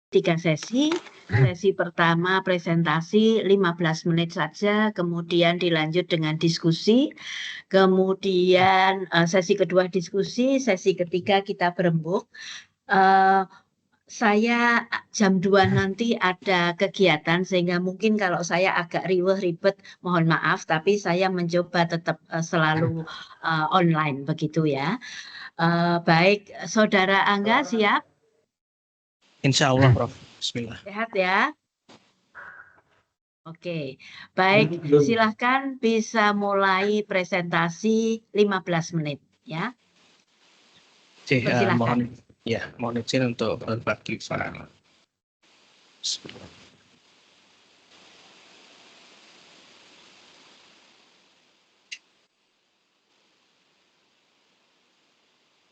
3 sesi. Sesi pertama presentasi 15 menit saja, kemudian dilanjut dengan diskusi, kemudian sesi kedua diskusi, sesi ketiga kita berembuk. Saya jam 2 nanti ada kegiatan, sehingga mungkin kalau saya agak riweuh ribet, mohon maaf, tapi saya mencoba tetap selalu online begitu ya. Baik, Saudara Angga siap? Insya Allah, Prof. Bismillah. Sehat ya? Oke, baik, silahkan bisa mulai presentasi 15 menit ya. Mohon izin untuk berbagi file.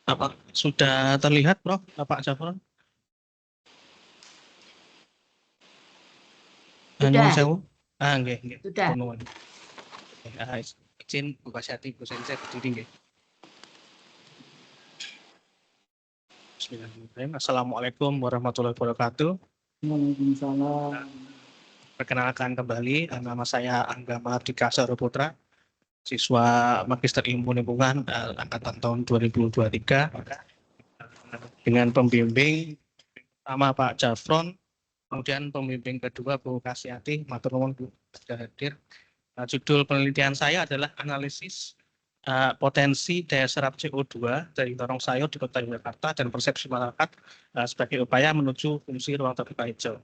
Apa sudah terlihat, Prof? Pak Jafron? Sudah. Nggih. Sudah. Izin Bu Pasyati, Bu Sensei berdiri nggih. Bismillahirrahmanirrahim. Assalamualaikum warahmatullahi wabarakatuh. Waalaikumsalam. Perkenalkan kembali, nama saya Angga Mahardika Saroputra, siswa Magister Ilmu Lingkungan angkatan tahun 2023 dengan pembimbing pertama Pak Jafron, kemudian pembimbing kedua Bu Kasyati, matur nuwun Bu sudah hadir. Judul penelitian saya adalah analisis potensi daya serap CO2 dari lorong sayur di Kota Yogyakarta dan persepsi masyarakat sebagai upaya menuju fungsi ruang terbuka hijau.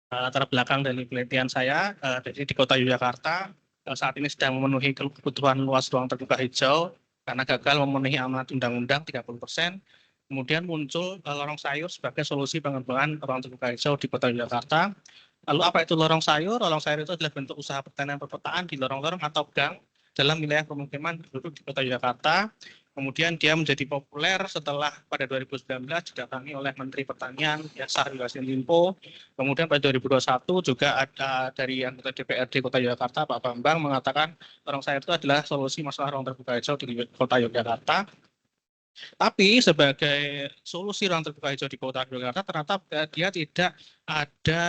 Latar belakang dari penelitian saya, jadi di Kota Yogyakarta saat ini sedang memenuhi kebutuhan luas ruang terbuka hijau karena gagal memenuhi amanat undang-undang 30%. Kemudian muncul lorong sayur sebagai solusi pengembangan ruang terbuka hijau di Kota Yogyakarta. Lalu apa itu lorong sayur? Lorong sayur itu adalah bentuk usaha pertanian perkotaan di lorong-lorong atau gang dalam wilayah pemukiman penduduk di Kota Yogyakarta. Kemudian dia menjadi populer setelah pada 2019 didatangi oleh Menteri Pertanian Syahrul Yassin Limpo. Kemudian pada 2021 juga ada dari anggota DPRD Kota Yogyakarta Pak Bambang mengatakan lorong sayur itu adalah solusi masalah ruang terbuka hijau di Kota Yogyakarta. Tapi sebagai solusi ruang terbuka hijau di Kota Yogyakarta ternyata dia tidak ada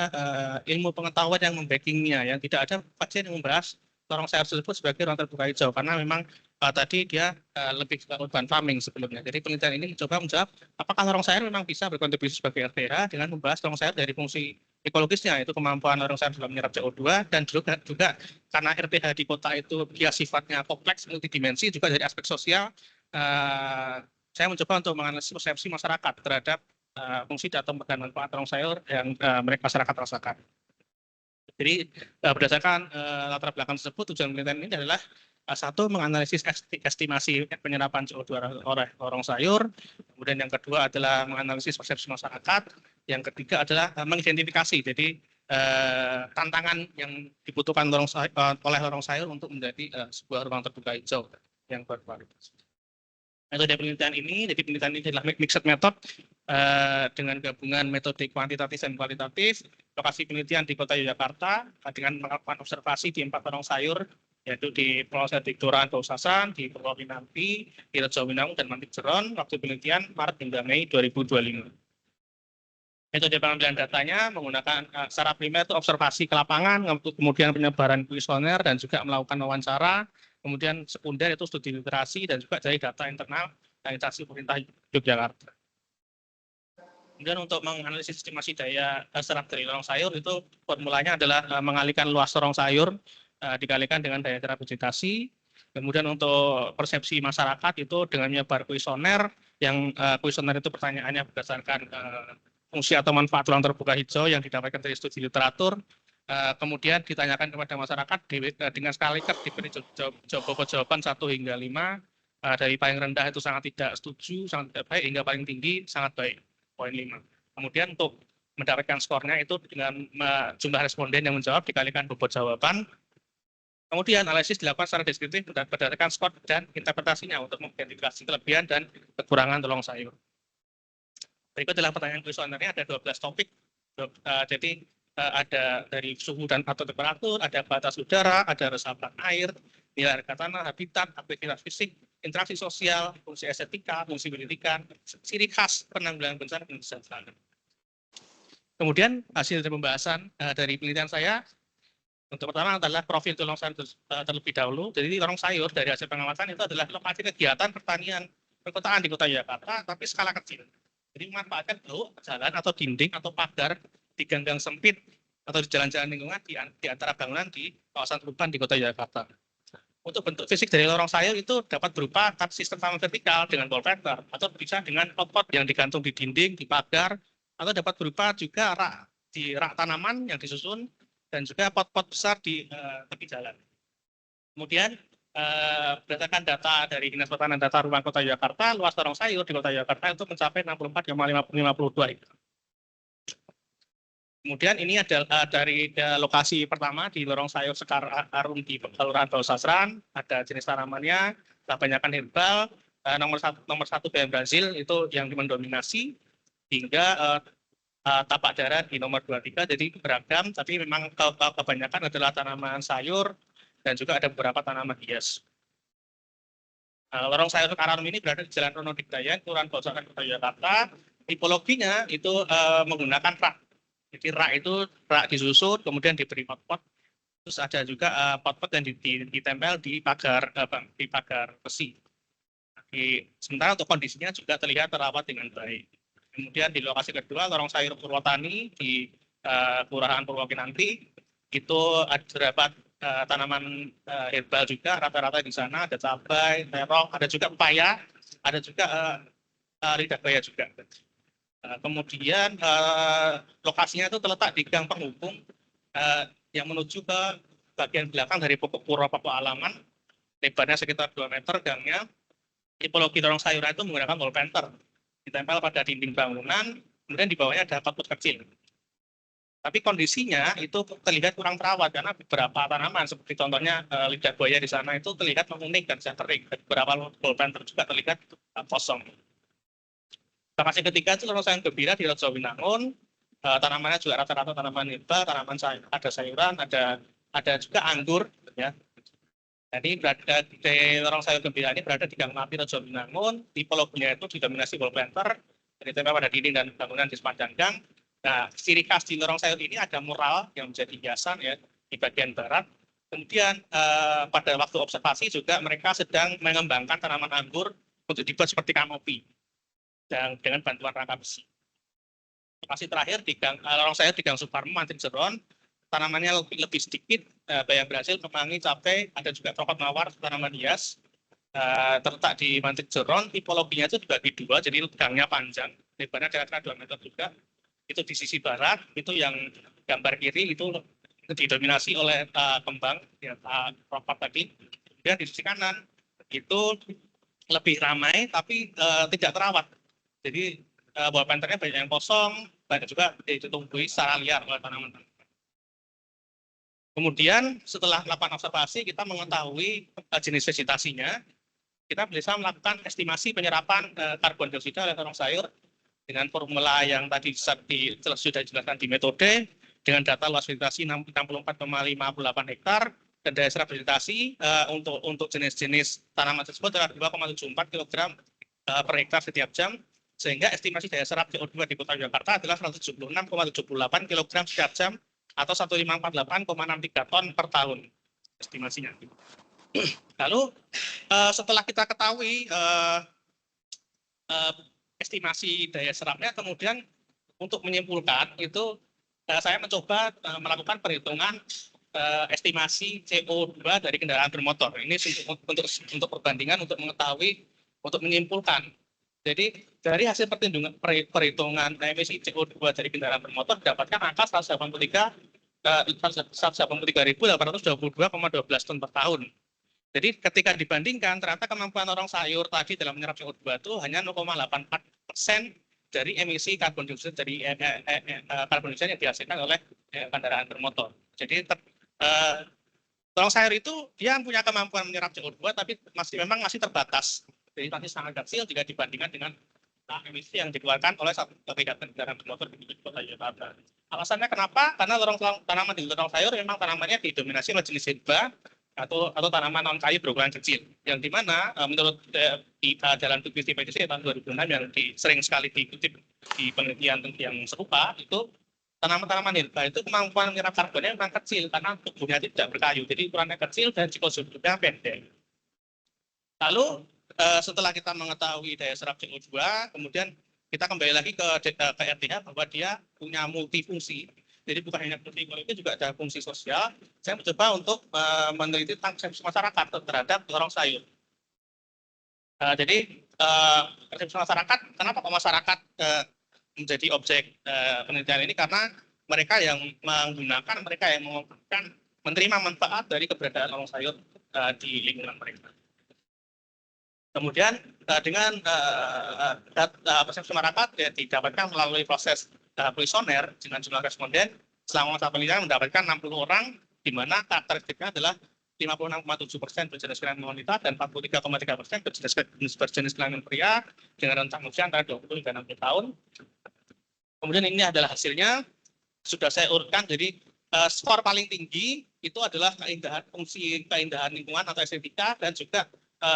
ilmu pengetahuan yang membackingnya, yang tidak ada kajian yang membahas lorong sayur tersebut sebagai ruang terbuka hijau, karena memang tadi dia lebih ke urban farming sebelumnya. Jadi penelitian ini mencoba menjawab apakah lorong sayur memang bisa berkontribusi sebagai RTH dengan membahas lorong sayur dari fungsi ekologisnya, yaitu kemampuan lorong sayur dalam menyerap CO2, dan juga karena RTH di kota itu dia sifatnya kompleks multidimensi, juga dari aspek sosial. Saya mencoba untuk menganalisis persepsi masyarakat terhadap fungsi dan manfaat lorong sayur yang masyarakat rasakan. Jadi berdasarkan latar belakang tersebut, tujuan penelitian ini adalah satu, menganalisis estimasi penyerapan CO2 oleh lorong sayur, kemudian yang kedua adalah menganalisis persepsi masyarakat, yang ketiga adalah mengidentifikasi, jadi tantangan yang dibutuhkan oleh lorong sayur untuk menjadi sebuah ruang terbuka hijau yang berkualitas. Metode penelitian ini, jadi penelitian ini adalah mixed method dengan gabungan metode kuantitatif dan kualitatif. Lokasi penelitian di Kota Yogyakarta dengan melakukan observasi di 4 lorong sayur, yaitu di Polsek Kelurahan Bausasan, di Purwodinampi, di Rejowinangun, dan Mantik Jeron. Waktu penelitian Maret hingga Mei 2025. Metode pengambilan datanya menggunakan secara primer itu observasi ke lapangan, kemudian penyebaran kuesioner dan juga melakukan wawancara. Kemudian sekunder itu studi literasi dan juga dari data internal dan instansi pemerintah Yogyakarta. Kemudian untuk menganalisis estimasi daya serap dari lorong sayur itu formulanya adalah mengalihkan luas lorong sayur dikalikan dengan daya serap vegetasi. Kemudian untuk persepsi masyarakat itu dengan menyebar kuesioner, yang kuesioner itu pertanyaannya berdasarkan fungsi atau manfaat ruang terbuka hijau yang didapatkan dari studi literatur. Kemudian ditanyakan kepada masyarakat dengan skala Likert diberi jawaban 1 hingga 5, dari paling rendah itu sangat tidak setuju, sangat tidak baik, hingga paling tinggi sangat baik, poin 5. Kemudian untuk mendapatkan skornya itu dengan jumlah responden yang menjawab dikalikan bobot jawaban. Kemudian analisis dilakukan secara deskriptif berdasarkan skor dan interpretasinya untuk mengidentifikasi kelebihan dan kekurangan lorong sayur. Berikut adalah pertanyaan kuesionernya, ada 12 topik. Jadi ada dari suhu dan atau temperatur, ada batas udara, ada resapan air, nilai harga tanah, habitat, aktivitas fisik, interaksi sosial, fungsi estetika, fungsi pendidikan, ciri khas penanggulangan bencana dan kesejahteraan. Kemudian hasil dari pembahasan dari penelitian saya, untuk pertama adalah profil lorong sayur terlebih dahulu. Jadi lorong sayur dari hasil pengamatan itu adalah lokasi kegiatan pertanian perkotaan di Kota Yogyakarta, tapi skala kecil. Jadi memanfaatkan blok, jalan atau dinding atau pagar di gang-gang sempit atau di jalan-jalan lingkungan di antara bangunan di kawasan perumahan di Kota Yogyakarta. Untuk bentuk fisik dari lorong sayur itu dapat berupa sistem taman vertikal dengan wallpaper atau bisa dengan pot-pot yang digantung di dinding, di pagar, atau dapat berupa juga rak tanaman yang disusun dan juga pot-pot besar di tepi jalan. Kemudian berdasarkan data dari Dinas Pertanian Tata Ruang Kota Yogyakarta, luas lorong sayur di Kota Yogyakarta itu mencapai 64,52 hektar. Kemudian ini adalah dari lokasi pertama di lorong sayur Sekar Arum di Kelurahan Bausasran, ada jenis tanamannya, kebanyakan herbal, nomor satu BM Brazil itu yang mendominasi, hingga tapak darah di nomor 23, jadi beragam, tapi memang kebanyakan adalah tanaman sayur dan juga ada beberapa tanaman hias. Lorong sayur Sekar Arum ini berada di Jalan Rono Digdayan, Kelurahan Bausasran, Kota Yogyakarta. Tipologinya itu menggunakan rak. Jadi rak itu rak disusun, kemudian diberi pot-pot. Terus ada juga pot-pot yang ditempel di pagar besi. Sementara untuk kondisinya juga terlihat terawat dengan baik. Kemudian di lokasi kedua, lorong sayur Purwotani di Kelurahan Purwokinanti, itu terdapat tanaman herbal juga, rata-rata di sana ada cabai, terong, ada juga pepaya, ada juga lidah buaya juga. Kemudian lokasinya itu terletak di gang penghubung yang menuju ke bagian belakang dari pokok pura pokok alaman, lebarnya sekitar 2 meter gangnya. Tipologi lorong sayur itu menggunakan wallpaper, ditempel pada dinding bangunan, kemudian di bawahnya ada pot kecil. Tapi kondisinya itu terlihat kurang terawat karena beberapa tanaman seperti contohnya lidah buaya di sana itu terlihat menguning dan sudah kering. Beberapa wallpaper juga terlihat kosong. Lokasi ketiga itu lorong sayur Gembira di Rejowinangun, tanamannya juga rata-rata tanaman herbal, tanaman sayur, ada sayuran, ada juga anggur, ya. Jadi berada di lorong sayur Gembira ini berada di Gang Mati Rejowinangun, tipologinya itu didominasi wallpaper, ditempel pada dinding dan bangunan di sepanjang gang. Nah, ciri khas di lorong sayur ini ada mural yang menjadi hiasan ya di bagian barat. Kemudian pada waktu observasi juga mereka sedang mengembangkan tanaman anggur untuk dibuat seperti kanopi dan dengan bantuan rangka besi. Lokasi terakhir di lorong sayur di Gang Suparmo, Mantin Jeron, tanamannya lebih sedikit, bayam Brazil, kemangi, cabai, ada juga coklat mawar, tanaman hias, terletak di Mantin Jeron. Tipologinya itu dibagi dua, jadi gangnya panjang, lebarnya kira-kira 2 meter juga. Itu di sisi barat, itu yang gambar kiri itu didominasi oleh kembang, ya, keropok tadi. Kemudian di sisi kanan itu lebih ramai, tapi tidak terawat. Jadi wallpapernya banyak yang kosong, banyak juga ditumbuhi secara liar oleh tanaman. Kemudian setelah melakukan observasi, kita mengetahui jenis vegetasinya. Kita bisa melakukan estimasi penyerapan karbon dioksida oleh lorong sayur dengan formula yang tadi sudah dijelaskan di metode, dengan data luas vegetasi 64,58 hektar dan daya serap vegetasi untuk jenis-jenis tanaman tersebut adalah 2,74 kg per hektar setiap jam, sehingga estimasi daya serap CO2 di Kota Yogyakarta adalah 176,78 kg setiap jam atau 1548,63 ton per tahun estimasinya. Lalu setelah kita ketahui estimasi daya serapnya, kemudian untuk menyimpulkan itu saya mencoba melakukan perhitungan estimasi CO2 dari kendaraan bermotor. Ini untuk perbandingan, untuk mengetahui, untuk menyimpulkan. Jadi dari hasil perhitungan emisi CO2 dari kendaraan bermotor didapatkan angka 183.822,12 ton per tahun. Jadi ketika dibandingkan, ternyata kemampuan lorong sayur tadi dalam menyerap CO2 itu hanya 0,84% dari emisi karbon dioksida dari karbon dioksida yang dihasilkan oleh kendaraan bermotor. Jadi lorong sayur itu dia punya kemampuan menyerap CO2, tapi memang masih terbatas. Jadi masih sangat kecil jika dibandingkan dengan emisi yang dikeluarkan oleh kendaraan bermotor di Kota Yogyakarta. Alasannya kenapa? Karena tanaman di lorong sayur memang tanamannya didominasi oleh jenis herba atau tanaman non kayu berukuran kecil, yang dimana menurut di dalam studi PDC tahun 2006 yang sering sekali diikutip di penelitian yang serupa, itu tanaman-tanaman herba itu kemampuan menyerap karbonnya memang kecil karena tubuhnya tidak berkayu, jadi ukurannya kecil dan siklus hidupnya pendek. Lalu setelah kita mengetahui daya serap CO2, kemudian kita kembali lagi ke RTH bahwa dia punya multifungsi. Jadi bukan hanya fungsi ekonomi, juga ada fungsi sosial. Saya mencoba untuk meneliti tentang persepsi masyarakat terhadap lorong sayur. Jadi persepsi masyarakat, kenapa masyarakat menjadi objek penelitian ini? Karena mereka yang menggunakan, mereka yang menerima manfaat dari keberadaan lorong sayur di lingkungan mereka. Kemudian dengan persepsi masyarakat ya, didapatkan melalui proses kuesioner dengan jumlah responden selama masa penelitian mendapatkan 60 orang, di mana karakteristiknya adalah 56,7% berjenis kelamin wanita dan 43,3% berjenis kelamin pria dengan rentang usia antara 20 hingga 60 tahun. Kemudian ini adalah hasilnya, sudah saya urutkan. Jadi skor paling tinggi itu adalah fungsi keindahan lingkungan atau estetika dan juga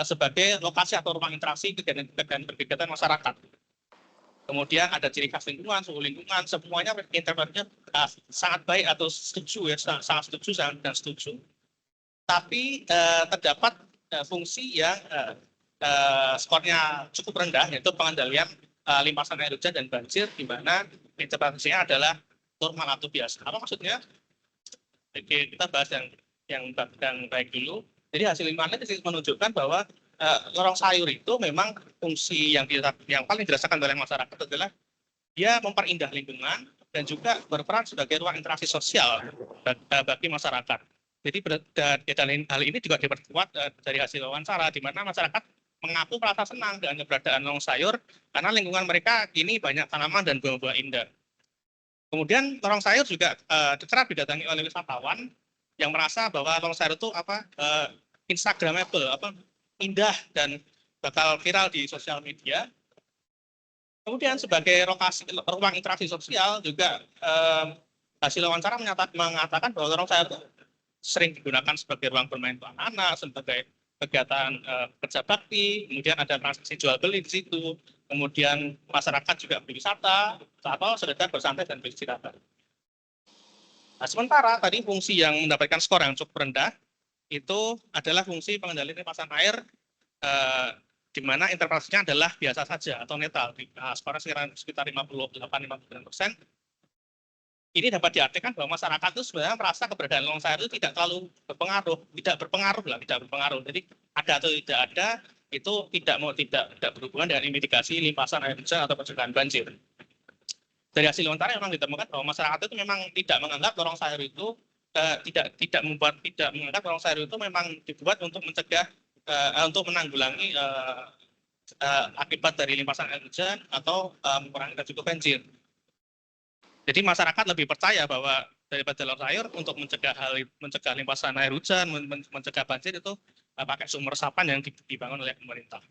sebagai lokasi atau ruang interaksi kegiatan masyarakat. Kemudian ada ciri khas lingkungan, suhu lingkungan, semuanya interpretasinya sangat baik atau setuju ya, sangat setuju dan setuju. Tapi terdapat fungsi yang skornya cukup rendah, yaitu pengendalian limpasan air hujan dan banjir, di mana interpretasinya adalah normal atau biasa. Apa maksudnya? Oke, kita bahas yang baik dulu. Jadi hasil ilmiahnya menunjukkan bahwa lorong sayur itu memang fungsi yang paling dirasakan oleh masyarakat adalah dia memperindah lingkungan dan juga berperan sebagai ruang interaksi sosial bagi masyarakat. Jadi hal ini juga diperkuat dari hasil wawancara, di mana masyarakat mengaku merasa senang dengan keberadaan lorong sayur karena lingkungan mereka kini banyak tanaman dan buah-buah indah. Kemudian lorong sayur juga kerap didatangi oleh wisatawan yang merasa bahwa lorong sayur itu Instagramable, indah dan bakal viral di sosial media. Kemudian sebagai ruang interaksi sosial juga hasil wawancara mengatakan bahwa lorong sayur itu sering digunakan sebagai ruang bermain untuk anak-anak, sebagai kegiatan kerja bakti, kemudian ada transaksi jual beli di situ, kemudian masyarakat juga berwisata atau sekedar bersantai dan beristirahat. Nah, sementara tadi fungsi yang mendapatkan skor yang cukup rendah itu adalah fungsi pengendalian limpasan air, di mana interpretasinya adalah biasa saja atau netral, skornya sekitar 58-59%. Ini dapat diartikan bahwa masyarakat itu sebenarnya merasa keberadaan lorong sayur itu tidak terlalu berpengaruh. Jadi ada atau tidak ada itu tidak berhubungan dengan mitigasi limpasan air hujan atau pencegahan banjir. Dari hasil wawancara memang ditemukan bahwa masyarakat itu memang tidak menganggap lorong sayur itu tidak menganggap lorong sayur itu memang dibuat untuk mencegah untuk menanggulangi akibat dari limpasan air hujan atau mengurangi resiko banjir. Jadi masyarakat lebih percaya bahwa daripada lorong sayur untuk mencegah limpasan air hujan, mencegah banjir itu pakai sumber resapan yang dibangun oleh pemerintah.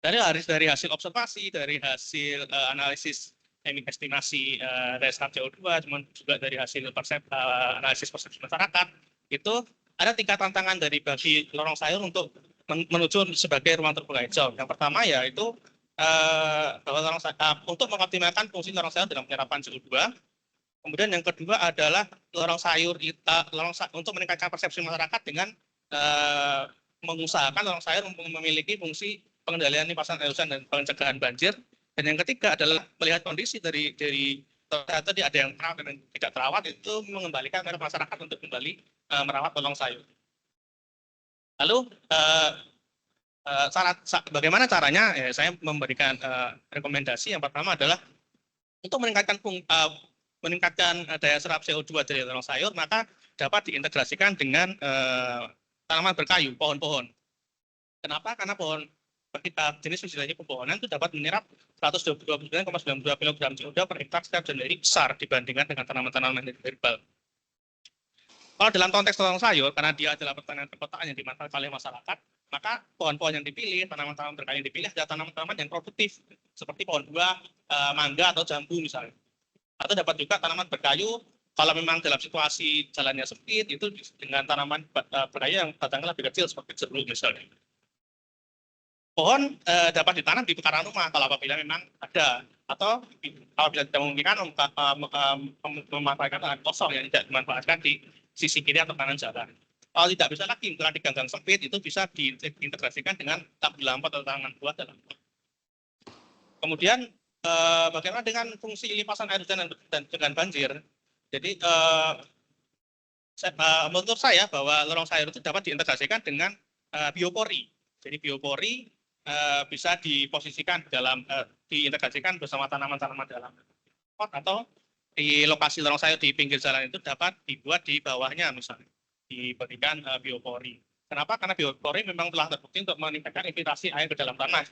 Dari hasil observasi, dari hasil analisis estimasi daya serap CO2, juga dari hasil analisis persepsi masyarakat, itu ada 3 tantangan bagi lorong sayur untuk menuju sebagai ruang terbuka hijau. Yang pertama yaitu bahwa untuk mengoptimalkan fungsi lorong sayur dalam penyerapan CO2. Kemudian yang kedua adalah lorong sayur untuk meningkatkan persepsi masyarakat dengan mengusahakan lorong sayur memiliki fungsi pengendalian limpasan air hujan dan pencegahan banjir. Dan yang ketiga adalah melihat kondisi dari ternyata ada yang terawat dan tidak terawat, itu mengembalikan masyarakat untuk kembali merawat lorong sayur. Lalu bagaimana caranya? Ya, saya memberikan rekomendasi. Yang pertama adalah untuk meningkatkan daya serap CO2 dari lorong sayur, maka dapat diintegrasikan dengan tanaman berkayu, pohon-pohon. Kenapa? Karena jenis vegetasi pepohonan itu dapat menyerap 129,92 kg CO2 per hektar setiap Januari, besar dibandingkan dengan tanaman-tanaman herbal. Kalau dalam konteks lorong sayur, karena dia adalah pertanian perkotaan yang dimanfaatkan oleh masyarakat, maka pohon-pohon yang dipilih, tanaman-tanaman berkayu yang dipilih adalah tanaman-tanaman yang produktif, seperti pohon buah, mangga atau jambu misalnya. Atau dapat juga tanaman berkayu, kalau memang dalam situasi jalannya sempit, itu dengan tanaman berkayu yang batangnya lebih kecil, seperti jeruk misalnya. Pohon dapat ditanam di pekarangan rumah kalau apabila memang ada, atau kalau bisa tidak memungkinkan memanfaatkan lahan kosong yang tidak dimanfaatkan di sisi kiri atau kanan jalan. Kalau tidak bisa lagi, misalnya di gang sempit itu bisa diintegrasikan dengan tabel lampu atau tangan buat dalam. Kemudian bagaimana dengan fungsi limpasan air hujan dan dengan banjir? Jadi menurut saya bahwa lorong sayur itu dapat diintegrasikan dengan biopori. Jadi biopori bisa diposisikan dalam diintegrasikan bersama tanaman-tanaman dalam pot atau di lokasi lorong sayur di pinggir jalan itu dapat dibuat di bawahnya misalnya diberikan biopori. Kenapa? Karena biopori memang telah terbukti untuk meningkatkan infiltrasi air ke dalam tanah.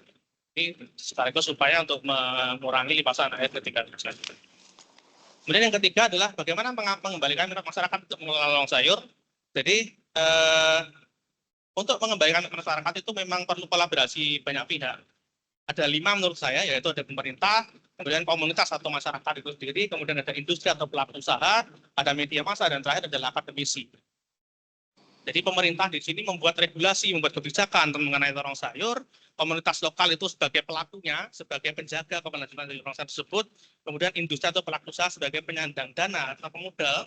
Ini sekaligus supaya untuk mengurangi limpasan air ketika hujan. Kemudian yang ketiga adalah bagaimana mengembalikan minat masyarakat untuk mengelola lorong sayur. Jadi untuk mengembalikan masyarakat itu memang perlu kolaborasi banyak pihak. Ada 5 menurut saya, yaitu ada pemerintah, kemudian komunitas atau masyarakat itu sendiri, kemudian ada industri atau pelaku usaha, ada media massa, dan terakhir adalah akademisi. Jadi pemerintah di sini membuat regulasi, membuat kebijakan mengenai lorong sayur, komunitas lokal itu sebagai pelakunya, sebagai penjaga keberlanjutan dari lorong sayur tersebut, kemudian industri atau pelaku usaha sebagai penyandang dana atau pemodal,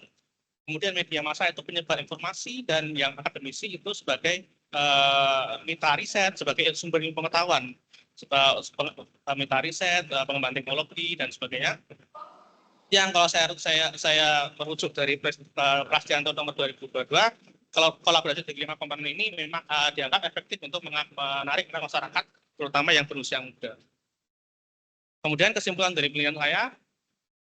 kemudian media massa itu penyebar informasi, dan yang akademisi itu sebagai mitra riset, sebagai sumber ilmu pengetahuan, mitra riset, pengembangan teknologi, dan sebagainya. Yang kalau saya merujuk dari Prasetyanto nomor 2022, kalau kolaborasi dari 5 komponen ini memang dianggap efektif untuk menarik masyarakat, terutama yang berusia muda. Kemudian kesimpulan dari penelitian saya,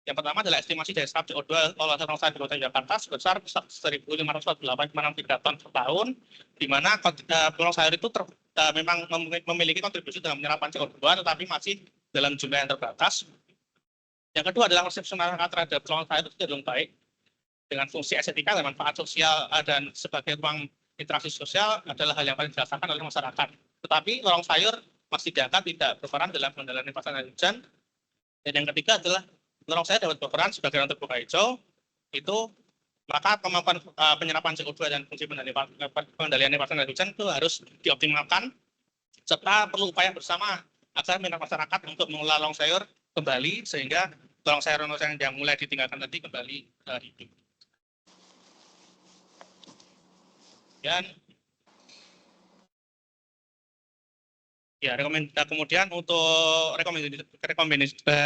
yang pertama adalah estimasi dari CO2 olahan lorong sayur di Kota Jakarta sebesar 1.548,63 ton per tahun, di mana lorong sayur itu memang memiliki kontribusi dalam penyerapan CO2, tetapi masih dalam jumlah yang terbatas. Yang kedua adalah persepsi masyarakat terhadap lorong sayur itu cenderung baik, dengan fungsi estetika dan manfaat sosial dan sebagai ruang interaksi sosial adalah hal yang paling dirasakan oleh masyarakat. Tetapi lorong sayur masih dianggap tidak berperan dalam pengendalian limpasan air hujan. Dan yang ketiga adalah lorong sayur dapat berperan sebagai ruang terbuka hijau, itu maka kemampuan penyerapan CO2 dan fungsi pengendalian limpasan air hujan itu harus dioptimalkan, serta perlu upaya bersama agar minat masyarakat untuk mengelola lorong sayur kembali, sehingga lorong sayur yang mulai ditinggalkan tadi kembali hidup. Dan ya, kemudian untuk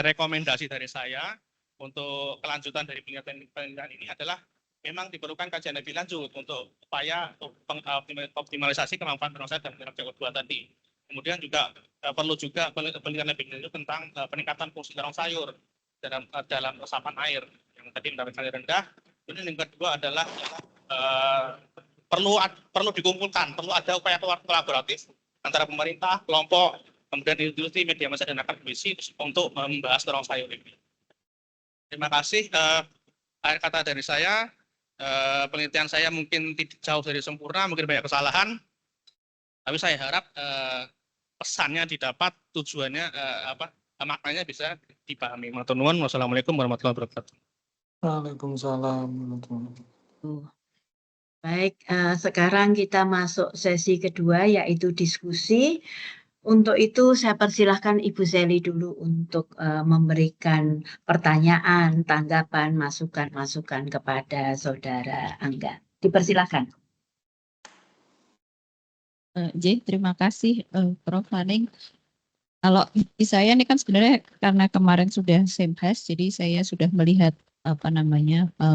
rekomendasi dari saya untuk kelanjutan dari penelitian ini adalah memang diperlukan kajian lebih lanjut untuk upaya optimalisasi kemampuan lorong sayur dan menyerap CO2 tadi. Kemudian juga perlu juga penelitian lebih lanjut tentang peningkatan fungsi lorong sayur dalam resapan air yang tadi mendapatkan rendah. Kemudian yang kedua adalah perlu dikumpulkan, perlu ada upaya kolaboratif antara pemerintah, kelompok, kemudian industri, media massa, dan akademisi untuk membahas lorong sayur ini. Terima kasih. Akhir kata dari saya, penelitian saya mungkin tidak jauh dari sempurna, mungkin banyak kesalahan, tapi saya harap pesannya didapat, tujuannya maknanya bisa dipahami. Matur nuwun. Wassalamualaikum warahmatullahi wabarakatuh. Waalaikumsalam warahmatullahi wabarakatuh. Baik, sekarang kita masuk sesi kedua, yaitu diskusi. Untuk itu saya persilahkan Ibu Seli dulu untuk memberikan pertanyaan, tanggapan, masukan-masukan kepada Saudara Angga. Dipersilahkan. Terima kasih Prof. Haning. Kalau di saya ini kan sebenarnya karena kemarin sudah Semhas, jadi saya sudah melihat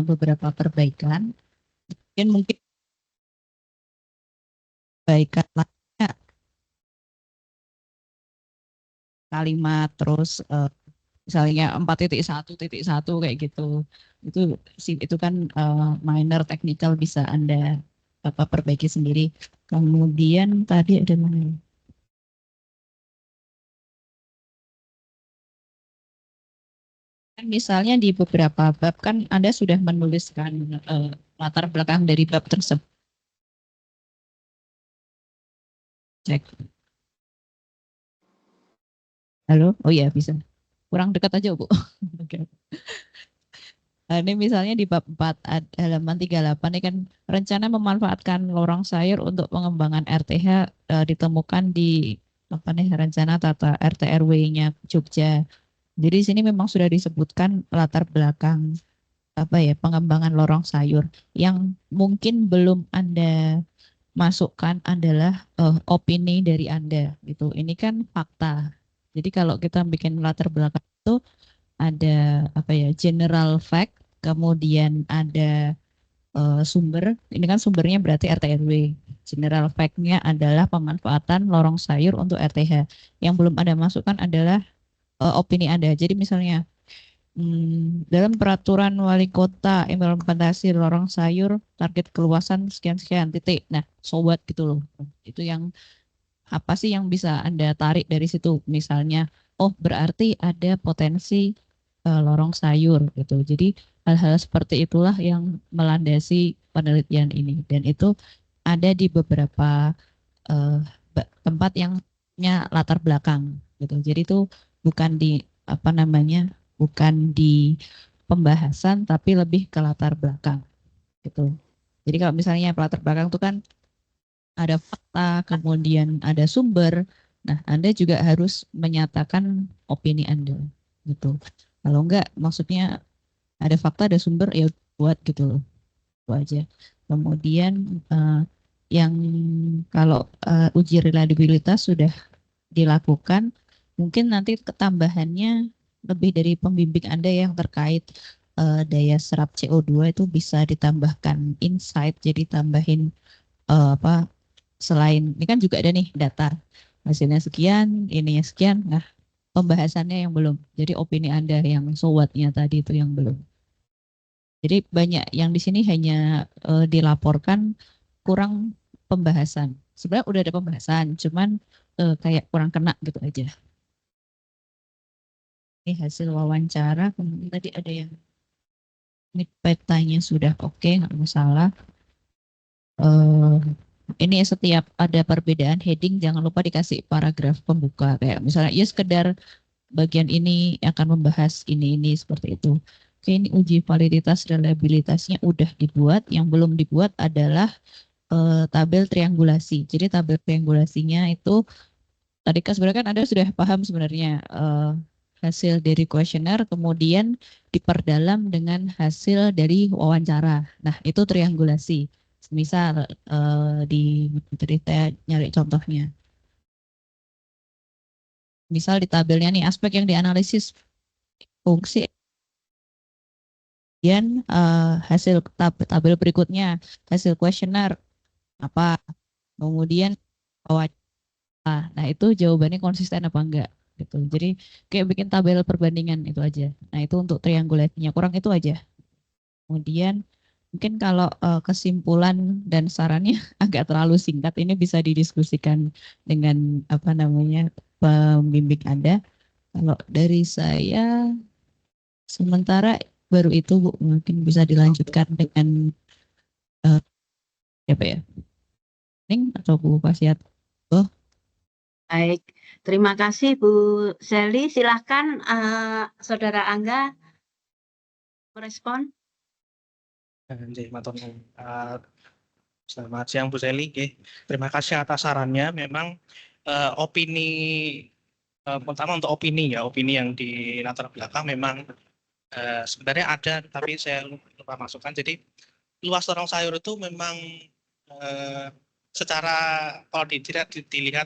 beberapa perbaikan. Mungkin perbaikan lainnya kalimat terus misalnya 4.1.1 kayak gitu. Itu kan minor technical bisa Anda perbaiki sendiri. Kemudian tadi ada mana? Misalnya di beberapa bab kan Anda sudah menuliskan latar belakang dari bab tersebut. Cek. Halo? Oh iya bisa. Kurang dekat aja Bu. Oke. Ini misalnya di bab 4 halaman 38 ini kan rencana memanfaatkan lorong sayur untuk pengembangan RTH ditemukan di rencana tata RT RW-nya Jogja. Jadi di sini memang sudah disebutkan latar belakang apa ya pengembangan lorong sayur yang mungkin belum Anda masukkan adalah opini dari Anda gitu. Ini kan fakta. Jadi kalau kita bikin latar belakang itu ada apa ya general fact, kemudian ada sumber. Ini kan sumbernya berarti RT RW. General fact-nya adalah pemanfaatan lorong sayur untuk RTH. Yang belum Anda masukkan adalah opini Anda. Jadi misalnya dalam peraturan wali kota implementasi lorong sayur target keluasan sekian-sekian titik. Nah, sobat gitu loh. Itu yang apa sih yang bisa Anda tarik dari situ? Misalnya, oh berarti ada potensi lorong sayur gitu. Jadi hal-hal seperti itulah yang melandasi penelitian ini dan itu ada di beberapa eh, tempat yang punya latar belakang gitu. Jadi itu bukan di apa namanya, bukan di pembahasan tapi lebih ke latar belakang gitu. Jadi kalau misalnya latar belakang itu kan ada fakta, kemudian ada sumber. Nah, Anda juga harus menyatakan opini Anda gitu. Kalau enggak, maksudnya ada fakta, ada sumber, ya buat gitu loh. Itu aja. Kemudian yang kalau uji reliabilitas sudah dilakukan, mungkin nanti ketambahannya lebih dari pembimbing Anda yang terkait daya serap CO2 itu bisa ditambahkan insight, jadi tambahin apa selain ini kan juga ada nih data hasilnya sekian, ininya sekian. Nah, pembahasannya yang belum. Jadi opini Anda yang SWOT-nya tadi itu yang belum. Jadi banyak yang di sini hanya dilaporkan kurang pembahasan. Sebenarnya udah ada pembahasan, cuman kayak kurang kena gitu aja. Ini hasil wawancara, kemudian tadi ada yang ini petanya sudah oke, nggak masalah. Eh, ini setiap ada perbedaan heading jangan lupa dikasih paragraf pembuka kayak misalnya ya sekedar bagian ini akan membahas ini seperti itu. Oke, ini uji validitas reliabilitasnya udah dibuat, yang belum dibuat adalah tabel triangulasi. Jadi tabel triangulasinya itu tadi kan sebenarnya kan Anda sudah paham sebenarnya hasil dari kuesioner kemudian diperdalam dengan hasil dari wawancara. Nah, itu triangulasi. Misal di cerita nyari contohnya. Misal di tabelnya nih aspek yang dianalisis fungsi, kemudian hasil tabel berikutnya hasil kuesioner apa, kemudian wawancara. Nah, itu jawabannya konsisten apa enggak gitu. Jadi kayak bikin tabel perbandingan itu aja. Nah, itu untuk triangulasinya kurang itu aja. Kemudian mungkin kalau kesimpulan dan sarannya agak terlalu singkat, ini bisa didiskusikan dengan apa namanya pembimbing Anda. Kalau dari saya sementara baru itu Bu, mungkin bisa dilanjutkan dengan apa ya? Ning atau Bu Pasiat. Oh, Baik, terima kasih Bu Sally. Silahkan Saudara Angga merespon. Nggih, matur nuwun. Selamat siang Bu Seli. Terima kasih atas sarannya. Memang opini pertama untuk opini ya, opini yang di latar belakang memang sebenarnya ada, tapi saya lupa masukkan. Jadi luas lorong sayur itu memang eh, secara kalau dilihat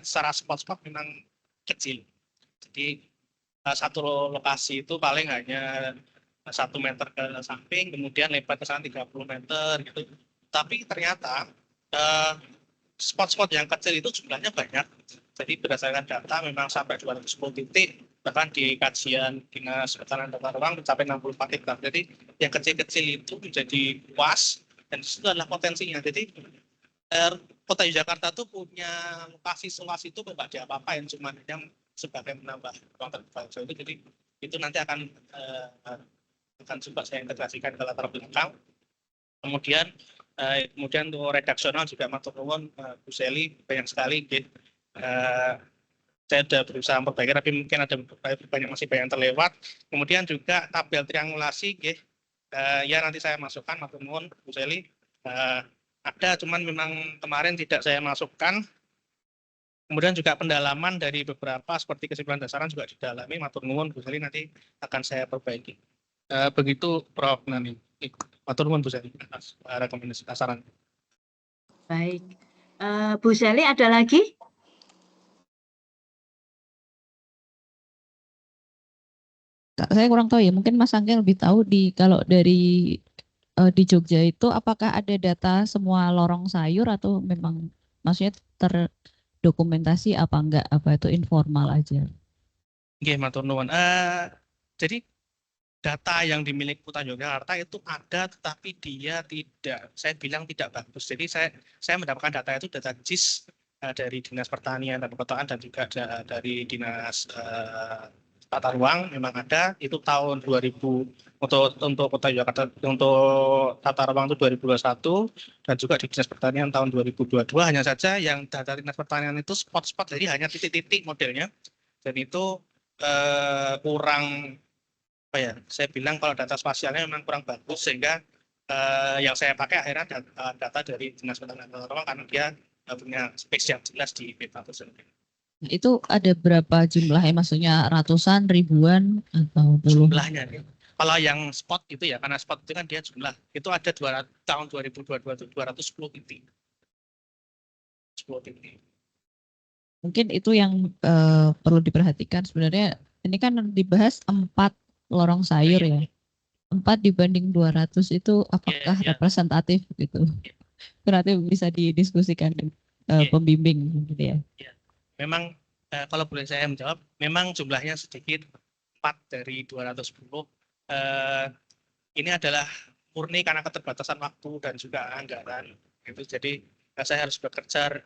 secara spot-spot memang kecil. Jadi satu lokasi itu paling hanya 1 meter ke samping, kemudian lebar ke sana 30 meter gitu. Tapi ternyata eh, spot-spot yang kecil itu jumlahnya banyak. Jadi berdasarkan data memang sampai 210 titik, bahkan di kajian Dinas Ketahanan Tata Ruang mencapai 64 hektar. Jadi yang kecil-kecil itu menjadi luas dan itu adalah potensinya. Jadi Kota Yogyakarta tuh punya lokasi seluas itu nggak diapa-apain, cuma hanya sebagai menambah ruang terbuka hijau itu. Jadi itu nanti akan coba saya integrasikan ke latar belakang. Kemudian untuk redaksional juga matur nuwun Bu Seli banyak sekali. Saya sudah berusaha memperbaiki, tapi mungkin ada masih banyak yang terlewat. Kemudian juga tabel triangulasi, ya nanti saya masukkan matur nuwun Bu Seli. Ada, cuman memang kemarin tidak saya masukkan Kemudian juga pendalaman dari beberapa seperti kesimpulan dasaran juga didalami, matur nuwun Bu Seli, nanti akan saya perbaiki. Begitu Prof. Nani. Matur nuwun Bu Seli atas rekomendasi dasaran. Baik. Bu Seli ada lagi? Saya kurang tahu ya, mungkin Mas Angga lebih tahu kalau dari di Jogja itu apakah ada data semua lorong sayur atau memang maksudnya terdokumentasi apa enggak, apa itu informal aja? Nggih, matur nuwun. Jadi data yang dimiliki Kota Yogyakarta itu ada, tetapi dia tidak, saya bilang tidak bagus. Jadi saya mendapatkan data itu data JIS dari Dinas Pertanian dan Perkotaan dan juga dari Dinas Tata Ruang memang ada. Itu tahun 2000 untuk Kota Yogyakarta, untuk Tata Ruang itu 2021 dan juga di Dinas Pertanian tahun 2022. Hanya saja yang data Dinas Pertanian itu spot-spot, jadi hanya titik-titik modelnya. Dan itu kurang, apa ya, saya bilang kalau data spasialnya memang kurang bagus, sehingga yang saya pakai akhirnya data dari Dinas Pertanian dan Tata Ruang karena dia punya space yang jelas di peta tersebut. Nah, itu ada berapa jumlahnya, maksudnya ratusan, ribuan, atau puluhan? Jumlahnya nih. Kalau yang spot itu ya, karena spot itu kan dia jumlah, itu ada tahun 2022 itu 210 titik. 10 titik. Mungkin itu yang perlu diperhatikan sebenarnya. Ini kan dibahas 4 lorong sayur ya. 4 dibanding 200 itu apakah representatif gitu? Berarti bisa didiskusikan pembimbing gitu ya. Memang kalau boleh saya menjawab, memang jumlahnya sedikit, 4 dari 210. Ini adalah murni karena keterbatasan waktu dan juga anggaran. Jadi saya harus bekerja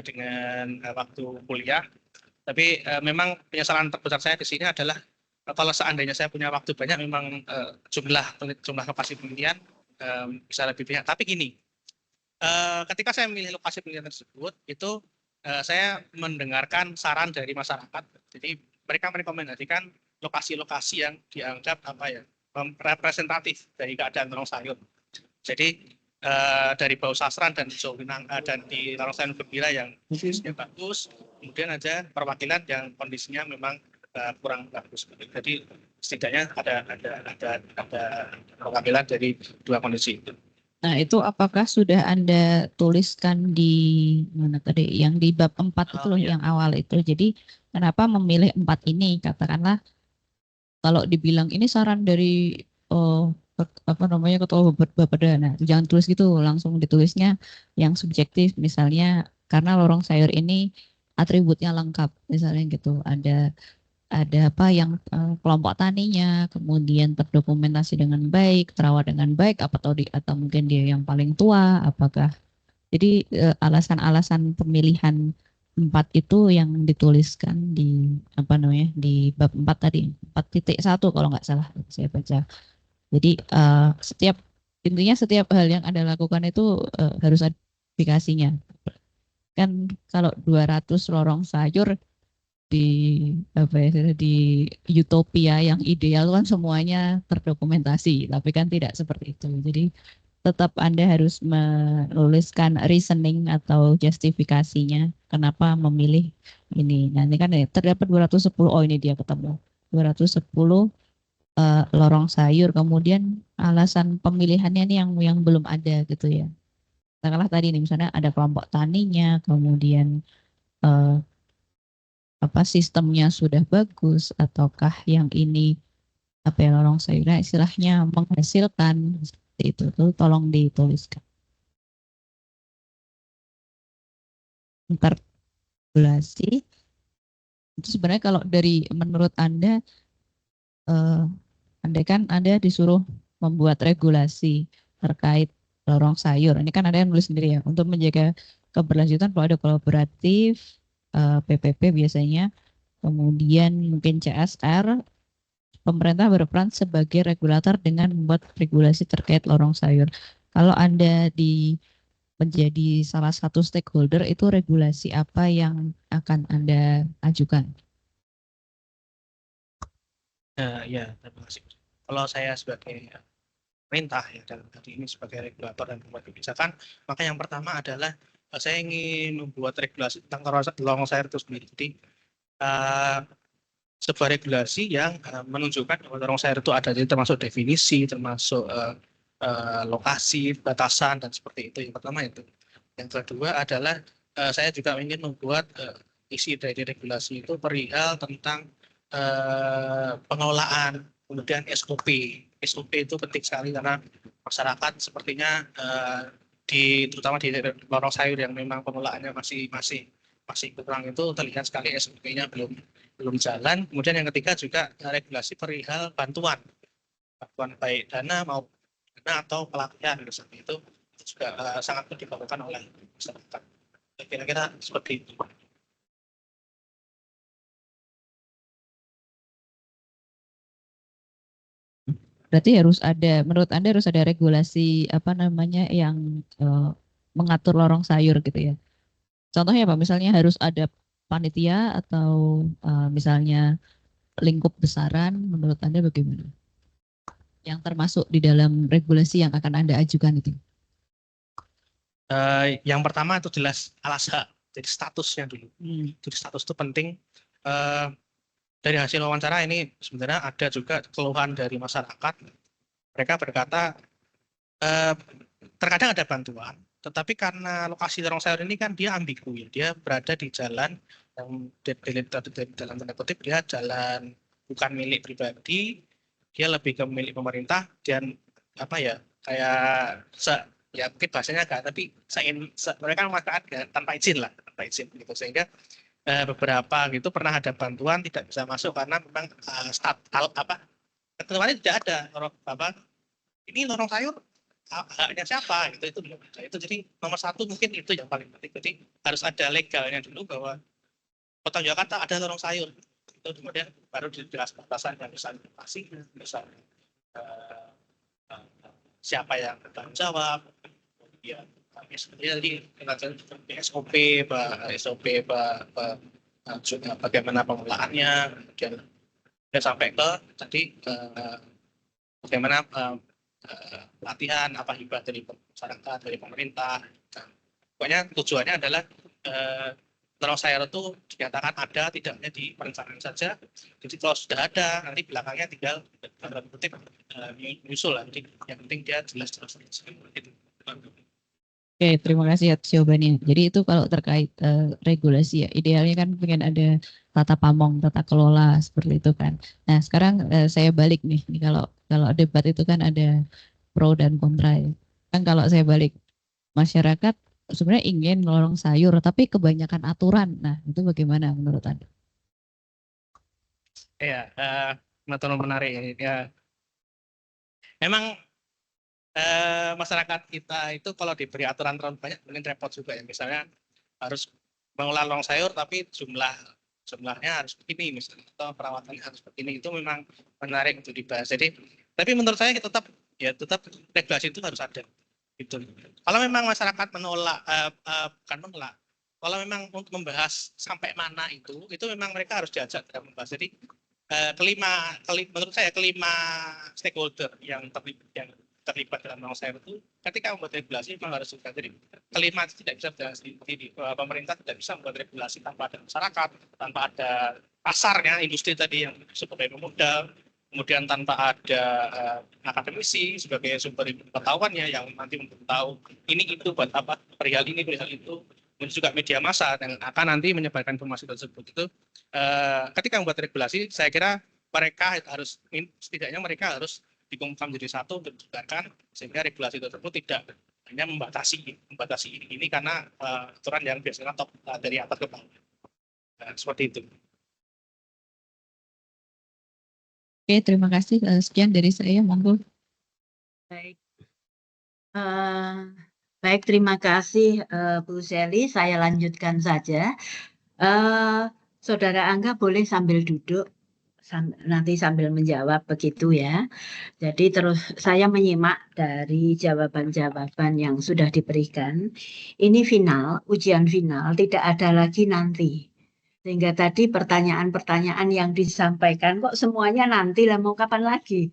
dengan waktu kuliah. Tapi memang penyesalan terbesar saya di sini adalah kalau seandainya saya punya waktu banyak, memang jumlah lokasi penelitian bisa lebih banyak. Tapi gini, ketika saya memilih lokasi penelitian tersebut, itu saya mendengarkan saran dari masyarakat. Jadi mereka merekomendasikan lokasi-lokasi yang dianggap representatif dari keadaan lorong sayur. Jadi dari Bau Sasran dan dan di lorong sayur Gembira yang kondisinya bagus, kemudian ada perwakilan yang kondisinya memang kurang bagus. Jadi setidaknya ada perwakilan dari dua kondisi itu. Nah, itu apakah sudah Anda tuliskan di mana tadi yang di bab 4 itu loh, yang awal itu. Jadi kenapa memilih 4 ini? Katakanlah kalau dibilang ini saran dari Ketua Bapeda. Nah, jangan tulis gitu, langsung ditulisnya yang subjektif, misalnya karena lorong sayur ini atributnya lengkap, misalnya gitu. Ada apa yang kelompok taninya, kemudian terdokumentasi dengan baik, terawat dengan baik, atau mungkin dia yang paling tua, apakah. Jadi alasan-alasan pemilihan 4 itu yang dituliskan di di bab 4 tadi, 4.1 kalau nggak salah saya baca. Jadi intinya setiap hal yang Anda lakukan itu harus ada aplikasinya. Kan kalau 200 lorong sayur di utopia yang ideal kan semuanya terdokumentasi, tapi kan tidak seperti itu. Jadi tetap Anda harus menuliskan reasoning atau justifikasinya kenapa memilih ini. Nah, ini kan terdapat 210, oh ini dia ketemu. 210 lorong sayur, kemudian alasan pemilihannya nih yang belum ada gitu ya. Katakanlah tadi nih misalnya ada kelompok taninya, kemudian sistemnya sudah bagus, ataukah yang ini lorong sayurnya istilahnya menghasilkan, seperti itu tuh tolong dituliskan. Interpolasi itu sebenarnya kalau dari menurut Anda andai kan Anda disuruh membuat regulasi terkait lorong sayur, ini kan ada yang nulis sendiri ya, untuk menjaga keberlanjutan kalau ada kolaboratif PPP biasanya, kemudian mungkin CSR, pemerintah berperan sebagai regulator dengan membuat regulasi terkait lorong sayur. Kalau Anda menjadi salah satu stakeholder, itu regulasi apa yang akan Anda ajukan? Ya, terima kasih. Kalau saya sebagai pemerintah ya, dalam hal ini sebagai regulator dan pembuat kebijakan, maka yang pertama adalah saya ingin membuat regulasi tentang lorong sayur itu sendiri. Jadi sebuah regulasi yang menunjukkan bahwa lorong sayur itu ada, jadi termasuk definisi, termasuk lokasi, batasan, dan seperti itu. Yang pertama itu. Yang kedua adalah saya juga ingin membuat isi dari regulasi itu perihal tentang pengelolaan, kemudian SOP. SOP itu penting sekali karena masyarakat sepertinya terutama di lorong sayur yang memang pengelolaannya masih kurang, itu terlihat sekali SOP-nya belum jalan. Kemudian yang ketiga juga regulasi perihal bantuan baik dana maupun dana atau pelatihan seperti itu juga sangat diperlukan oleh masyarakat. Kira-kira seperti itu. Berarti harus ada, menurut Anda harus ada regulasi apa namanya yang mengatur lorong sayur gitu ya. Contohnya apa? Misalnya harus ada panitia atau misalnya lingkup besaran, menurut Anda bagaimana? Yang termasuk di dalam regulasi yang akan Anda ajukan itu. Yang pertama itu jelas alas hak, jadi statusnya dulu. Jadi status itu penting. Dari hasil wawancara ini sebenarnya ada juga keluhan dari masyarakat. Mereka berkata terkadang ada bantuan, tetapi karena lokasi lorong sayur ini kan dia ambigu ya, dia berada di jalan yang dalam tanda kutip dia jalan bukan milik pribadi, dia lebih ke milik pemerintah, dan apa ya kayak ya mungkin bahasanya agak, tapi mereka mengatakan tanpa izin gitu, sehingga beberapa gitu pernah ada bantuan tidak bisa masuk karena memang ketentuannya tidak ada ini lorong sayur haknya siapa gitu, itu jadi nomor satu mungkin itu yang paling penting. Jadi harus ada legalnya dulu bahwa Kota Jakarta ada lorong sayur itu, kemudian baru dijelas batasan yang bisa dipasang, misalnya siapa yang bertanggung jawab, kemudian jadi SOP bagaimana pengelolaannya, kemudian sampai ke tadi bagaimana pelatihan, apa hibah dari masyarakat, dari pemerintah. Pokoknya tujuannya adalah lorong sayur itu dinyatakan ada, tidak hanya di perencanaan saja. Jadi kalau sudah ada, nanti belakangnya tinggal nyusul lah. Jadi yang penting dia jelas. Gitu. Oke, terima kasih atas jawabannya. Jadi itu kalau terkait regulasi ya, idealnya kan pengen ada tata pamong, tata kelola seperti itu kan. Nah sekarang saya balik nih, kalau debat itu kan ada pro dan kontra ya. Kan kalau saya balik, masyarakat sebenarnya ingin lorong sayur, tapi kebanyakan aturan. Nah itu bagaimana menurut Anda? Ya, menarik ya. Memang masyarakat kita itu kalau diberi aturan terlalu banyak mungkin repot juga ya, misalnya harus mengolah lorong sayur tapi jumlahnya harus begini misalnya, atau perawatannya harus begini, itu memang menarik untuk dibahas. Jadi tapi menurut saya tetap regulasi itu harus ada gitu. Kalau memang masyarakat menolak kalau memang untuk membahas sampai mana itu memang mereka harus diajak dalam membahas. Jadi menurut saya kelima stakeholder yang terlibat dalam lorong sayur itu ketika membuat regulasi memang harus juga. Jadi kelima itu tidak bisa pemerintah tidak bisa membuat regulasi tanpa ada masyarakat, tanpa ada pasarnya, industri tadi yang sebagai pemodal, kemudian tanpa ada akademisi sebagai sumber pengetahuannya yang nanti memberitahu ini itu buat apa, perihal ini perihal itu, kemudian juga media massa yang akan nanti menyebarkan informasi tersebut. Itu ketika membuat regulasi saya kira mereka harus setidaknya harus dikumpulkan menjadi satu untuk dibubarkan, sehingga regulasi tersebut tidak hanya membatasi ini karena aturan yang biasanya top dari atas ke bawah. Seperti itu. Oke, terima kasih. Sekian dari saya, monggo. Baik. Baik, terima kasih Bu Sally. Saya lanjutkan saja. Saudara Angga boleh sambil duduk, nanti sambil menjawab begitu ya. Jadi terus saya menyimak dari jawaban-jawaban yang sudah diberikan. Ini final, ujian final, tidak ada lagi nanti. Sehingga tadi pertanyaan-pertanyaan yang disampaikan kok semuanya nanti lah, mau kapan lagi?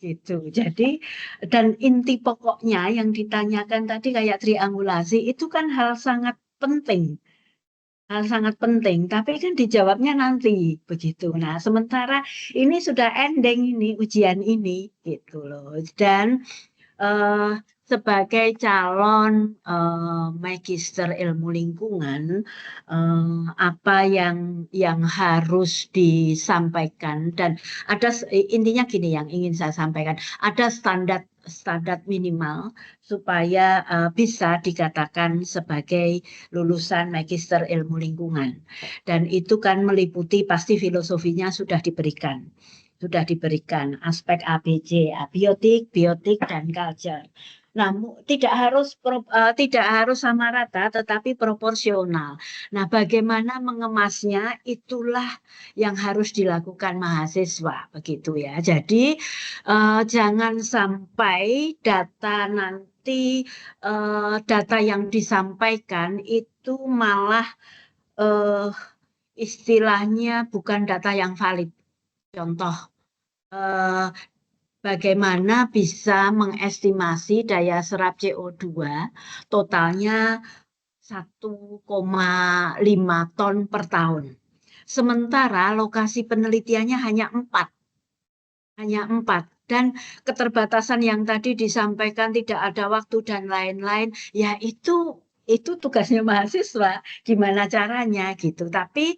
gitu. Jadi dan inti pokoknya yang ditanyakan tadi kayak triangulasi itu kan hal sangat penting. Hal sangat penting, tapi kan dijawabnya nanti begitu. Nah, sementara ini sudah ending ini ujian ini gitu loh. Dan sebagai calon magister ilmu lingkungan, apa yang harus disampaikan dan ada intinya gini yang ingin saya sampaikan, ada standar minimal supaya bisa dikatakan sebagai lulusan magister ilmu lingkungan, dan itu kan meliputi pasti filosofinya sudah diberikan aspek ABC, biotik dan culture. Nah, tidak harus sama rata, tetapi proporsional. Nah, bagaimana mengemasnya itulah yang harus dilakukan mahasiswa, begitu ya. Jadi jangan sampai data nanti data yang disampaikan itu malah istilahnya bukan data yang valid. Contoh, bagaimana bisa mengestimasi daya serap CO2 totalnya 1,5 ton per tahun. Sementara lokasi penelitiannya hanya 4. Dan keterbatasan yang tadi disampaikan tidak ada waktu dan lain-lain, ya itu tugasnya mahasiswa, gimana caranya gitu. Tapi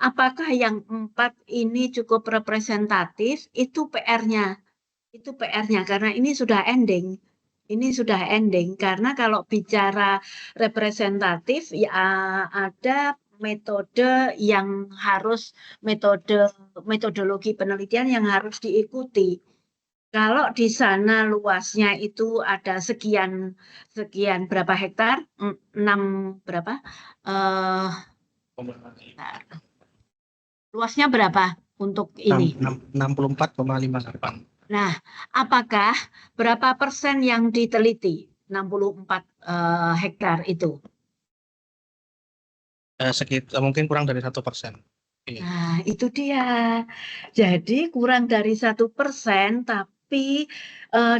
apakah yang 4 ini cukup representatif? Itu PR-nya. Karena ini sudah ending. Karena kalau bicara representatif ya ada metodologi penelitian yang harus diikuti. Kalau di sana luasnya itu ada sekian berapa hektar? 6 berapa? Luasnya berapa untuk ini? 64,58. Nah, apakah berapa persen yang diteliti? 64 hektar itu. Sekitar mungkin kurang dari 1%. Nah, itu dia. Jadi kurang dari 1%, tapi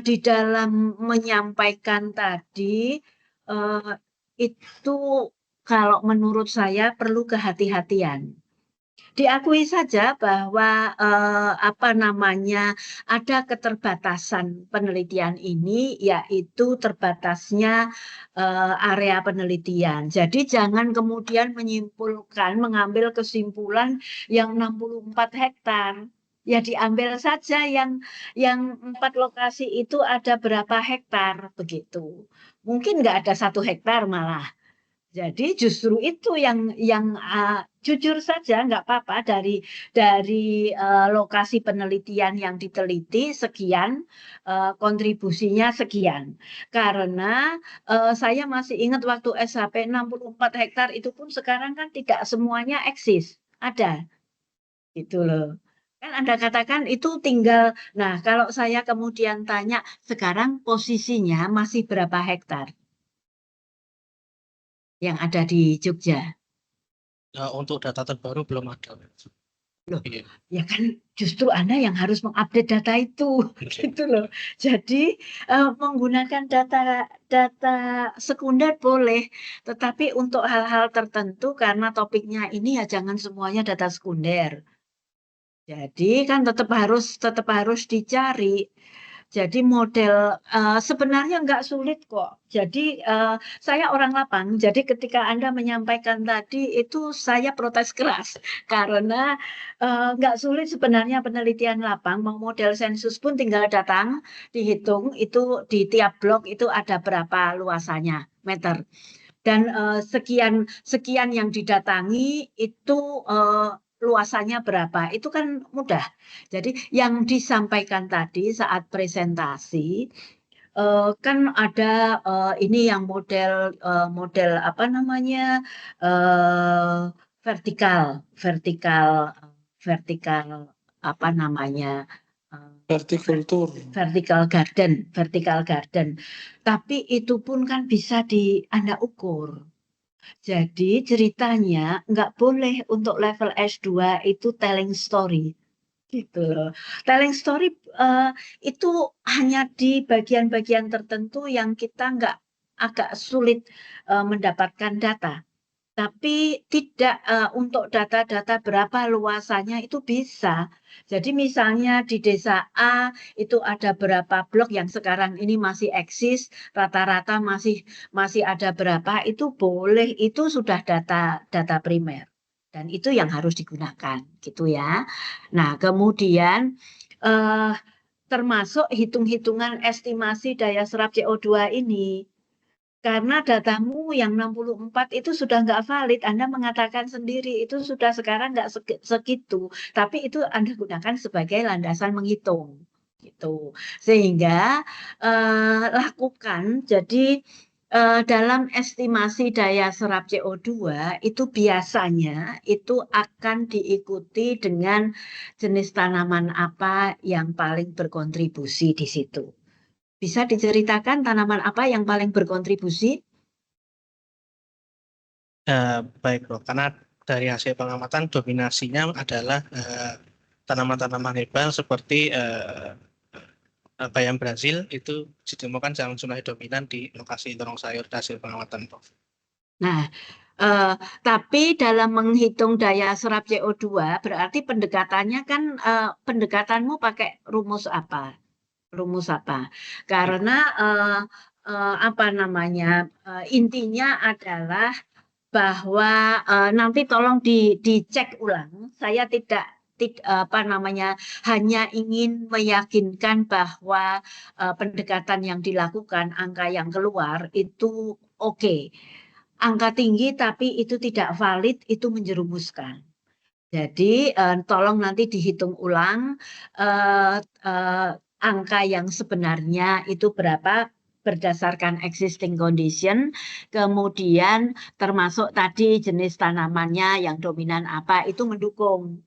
di dalam menyampaikan tadi itu kalau menurut saya perlu kehati-hatian. Diakui saja bahwa ada keterbatasan penelitian ini, yaitu terbatasnya area penelitian. Jadi jangan kemudian mengambil kesimpulan yang 64 hektar. Ya diambil saja yang 4 lokasi itu ada berapa hektar begitu. Mungkin nggak ada 1 hektar malah. Jadi justru itu yang jujur saja nggak apa-apa dari lokasi penelitian yang diteliti sekian, kontribusinya sekian. Karena saya masih ingat waktu SHP 64 hektar itu pun sekarang kan tidak semuanya eksis, ada. Gitu loh. Kan Anda katakan itu tinggal, nah kalau saya kemudian tanya, sekarang posisinya masih berapa hektar? Yang ada di Jogja. Untuk data terbaru belum ada. Loh, ya kan justru Anda yang harus mengupdate data itu, gitu loh. Jadi menggunakan data sekunder boleh, tetapi untuk hal-hal tertentu karena topiknya ini ya jangan semuanya data sekunder. Jadi kan tetap harus dicari. Jadi model sebenarnya nggak sulit kok. Jadi saya orang lapang. Jadi ketika Anda menyampaikan tadi itu saya protes keras karena nggak sulit sebenarnya penelitian lapang. Mau model sensus pun tinggal datang, dihitung itu di tiap blok itu ada berapa luasannya meter. Dan sekian yang didatangi itu luasannya berapa, itu kan mudah. Jadi yang disampaikan tadi saat presentasi kan ada ini yang model apa namanya vertikal apa namanya vertical garden. Tapi itu pun kan bisa Anda ukur. Jadi ceritanya nggak boleh untuk level S2 itu telling story. gitu loh. Telling story itu hanya di bagian-bagian tertentu yang kita nggak agak sulit mendapatkan data. Tapi tidak untuk data-data berapa luasannya itu bisa. Jadi misalnya di desa A itu ada berapa blok yang sekarang ini masih eksis, rata-rata masih ada berapa, itu boleh, itu sudah data primer. Dan itu yang harus digunakan, gitu ya. Nah, kemudian termasuk hitung-hitungan estimasi daya serap CO2 ini. Karena datamu yang 64 itu sudah nggak valid, Anda mengatakan sendiri itu sudah sekarang nggak segitu, tapi itu Anda gunakan sebagai landasan menghitung, gitu. Sehingga lakukan, jadi dalam estimasi daya serap CO2 itu biasanya itu akan diikuti dengan jenis tanaman apa yang paling berkontribusi di situ. Bisa diceritakan tanaman apa yang paling berkontribusi? Baik Bro, karena dari hasil pengamatan dominasinya adalah tanaman-tanaman herbal seperti bayam Brazil itu ditemukan dalam jumlah dominan di lokasi terong sayur hasil pengamatan Bro. Nah, tapi dalam menghitung daya serap CO2 berarti pendekatannya kan pendekatanmu pakai rumus apa? Rumus apa? Karena apa namanya? Intinya adalah bahwa nanti tolong dicek ulang. Saya tidak apa namanya, hanya ingin meyakinkan bahwa pendekatan yang dilakukan, angka yang keluar itu oke. Angka tinggi tapi itu tidak valid, itu menjerumuskan. Jadi tolong nanti dihitung ulang angka yang sebenarnya itu berapa berdasarkan existing condition, kemudian termasuk tadi jenis tanamannya yang dominan apa, itu mendukung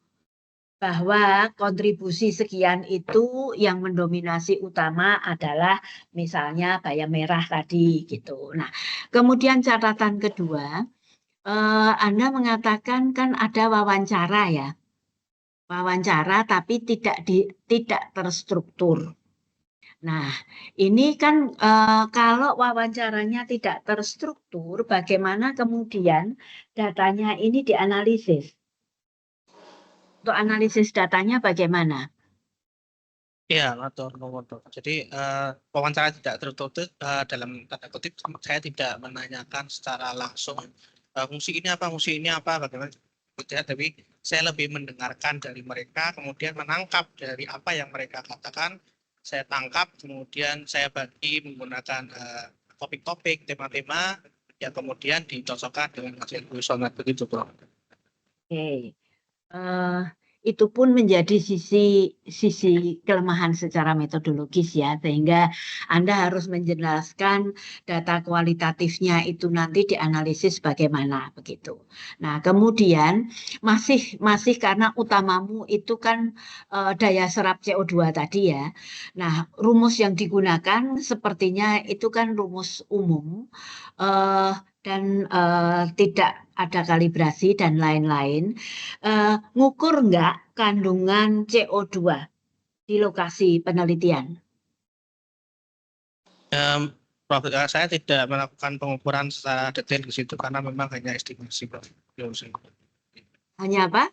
bahwa kontribusi sekian itu yang mendominasi utama adalah misalnya bayam merah tadi gitu. Nah, kemudian catatan kedua, Anda mengatakan kan ada wawancara ya, wawancara tapi tidak terstruktur. Nah, ini kan kalau wawancaranya tidak terstruktur, bagaimana kemudian datanya ini dianalisis? Untuk analisis datanya bagaimana? Iya, atau nomor. Jadi wawancara tidak tertutup dalam tanda kutip saya tidak menanyakan secara langsung fungsi ini apa, bagaimana tidak, tapi saya lebih mendengarkan dari mereka, kemudian menangkap dari apa yang mereka katakan, saya tangkap, kemudian saya bagi menggunakan topik-topik, tema-tema, yang kemudian dicocokkan dengan hasil kuesioner begitu, Bro. Oke. Itu pun menjadi sisi kelemahan secara metodologis ya, sehingga Anda harus menjelaskan data kualitatifnya itu nanti dianalisis bagaimana begitu. Nah, kemudian masih karena utamamu itu kan daya serap CO2 tadi ya. Nah, rumus yang digunakan sepertinya itu kan rumus umum dan tidak ada kalibrasi dan lain-lain. Ngukur nggak kandungan CO2 di lokasi penelitian? Saya tidak melakukan pengukuran secara detail di situ karena memang hanya estimasi, Bro. Hanya apa?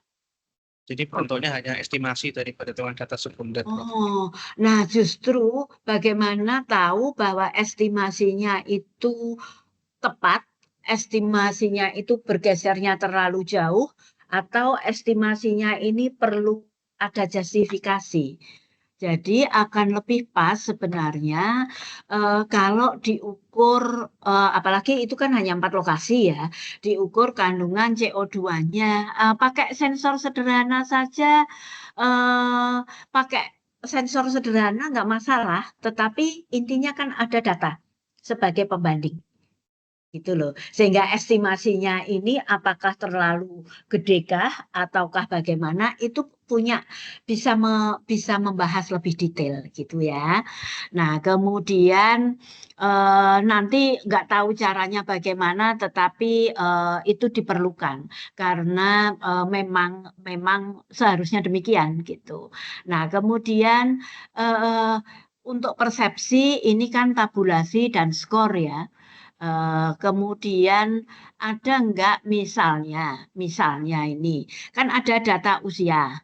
Jadi bentuknya hanya estimasi dari perhitungan data sekunder. Oh, nah justru bagaimana tahu bahwa estimasinya itu tepat, estimasinya itu bergesernya terlalu jauh, atau estimasinya ini perlu ada justifikasi. Jadi akan lebih pas sebenarnya kalau diukur, apalagi itu kan hanya 4 lokasi ya, diukur kandungan CO2-nya, pakai sensor sederhana saja, pakai sensor sederhana nggak masalah, tetapi intinya kan ada data sebagai pembanding. gitu loh. Sehingga estimasinya ini apakah terlalu gedekah ataukah bagaimana itu bisa membahas lebih detail gitu ya. Nah, kemudian nanti nggak tahu caranya bagaimana, tetapi itu diperlukan karena memang seharusnya demikian gitu. Nah, kemudian untuk persepsi ini kan tabulasi dan skor ya. Kemudian ada enggak misalnya ini kan ada data usia,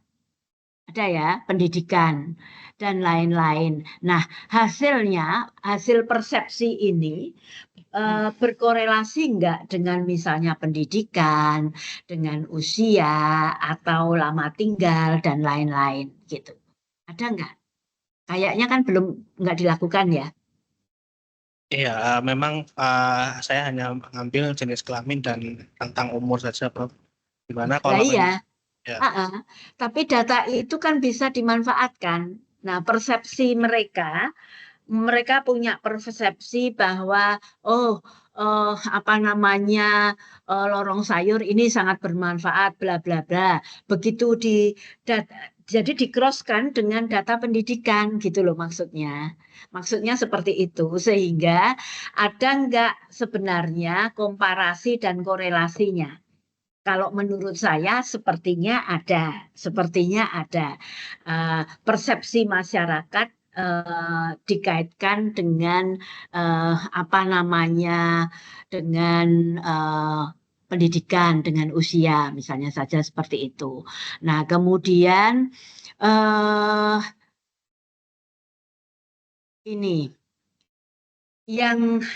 ada ya pendidikan dan lain-lain. Nah, hasil persepsi ini berkorelasi enggak dengan misalnya pendidikan, dengan usia atau lama tinggal dan lain-lain gitu. Ada enggak? Kayaknya kan belum enggak dilakukan ya. Iya, memang saya hanya mengambil jenis kelamin dan tentang umur saja, Prof. Gimana Lah kalau iya. ya. Tapi data itu kan bisa dimanfaatkan. Nah, persepsi mereka punya persepsi bahwa lorong sayur ini sangat bermanfaat bla bla bla. Begitu jadi di-cross-kan dengan data pendidikan gitu loh maksudnya. Maksudnya seperti itu sehingga ada enggak sebenarnya komparasi dan korelasinya. Kalau menurut saya sepertinya ada. Persepsi masyarakat dikaitkan dengan dengan pendidikan, dengan usia, misalnya saja seperti itu. Nah, kemudian ini yang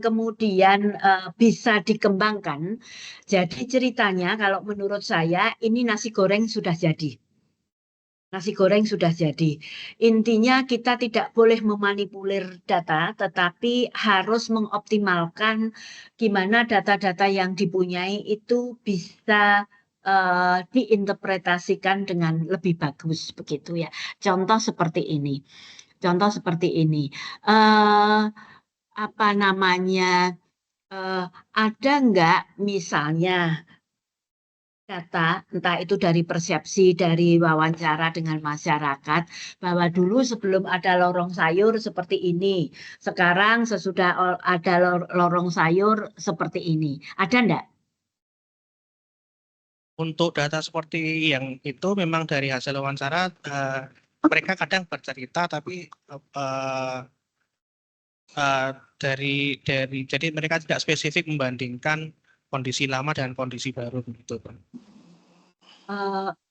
kemudian bisa dikembangkan. Jadi ceritanya kalau menurut saya ini nasi goreng sudah jadi. Nasi goreng sudah jadi. Intinya kita tidak boleh memanipulir data, tetapi harus mengoptimalkan gimana data-data yang dipunyai itu bisa diinterpretasikan dengan lebih bagus begitu ya. Contoh seperti ini. Ada enggak misalnya data, entah itu dari persepsi, dari wawancara dengan masyarakat, bahwa dulu sebelum ada lorong sayur seperti ini, sekarang sesudah ada lorong sayur seperti ini. Ada enggak? Untuk data seperti yang itu memang dari hasil wawancara mereka kadang bercerita tapi jadi mereka tidak spesifik membandingkan kondisi lama dan kondisi baru gitu.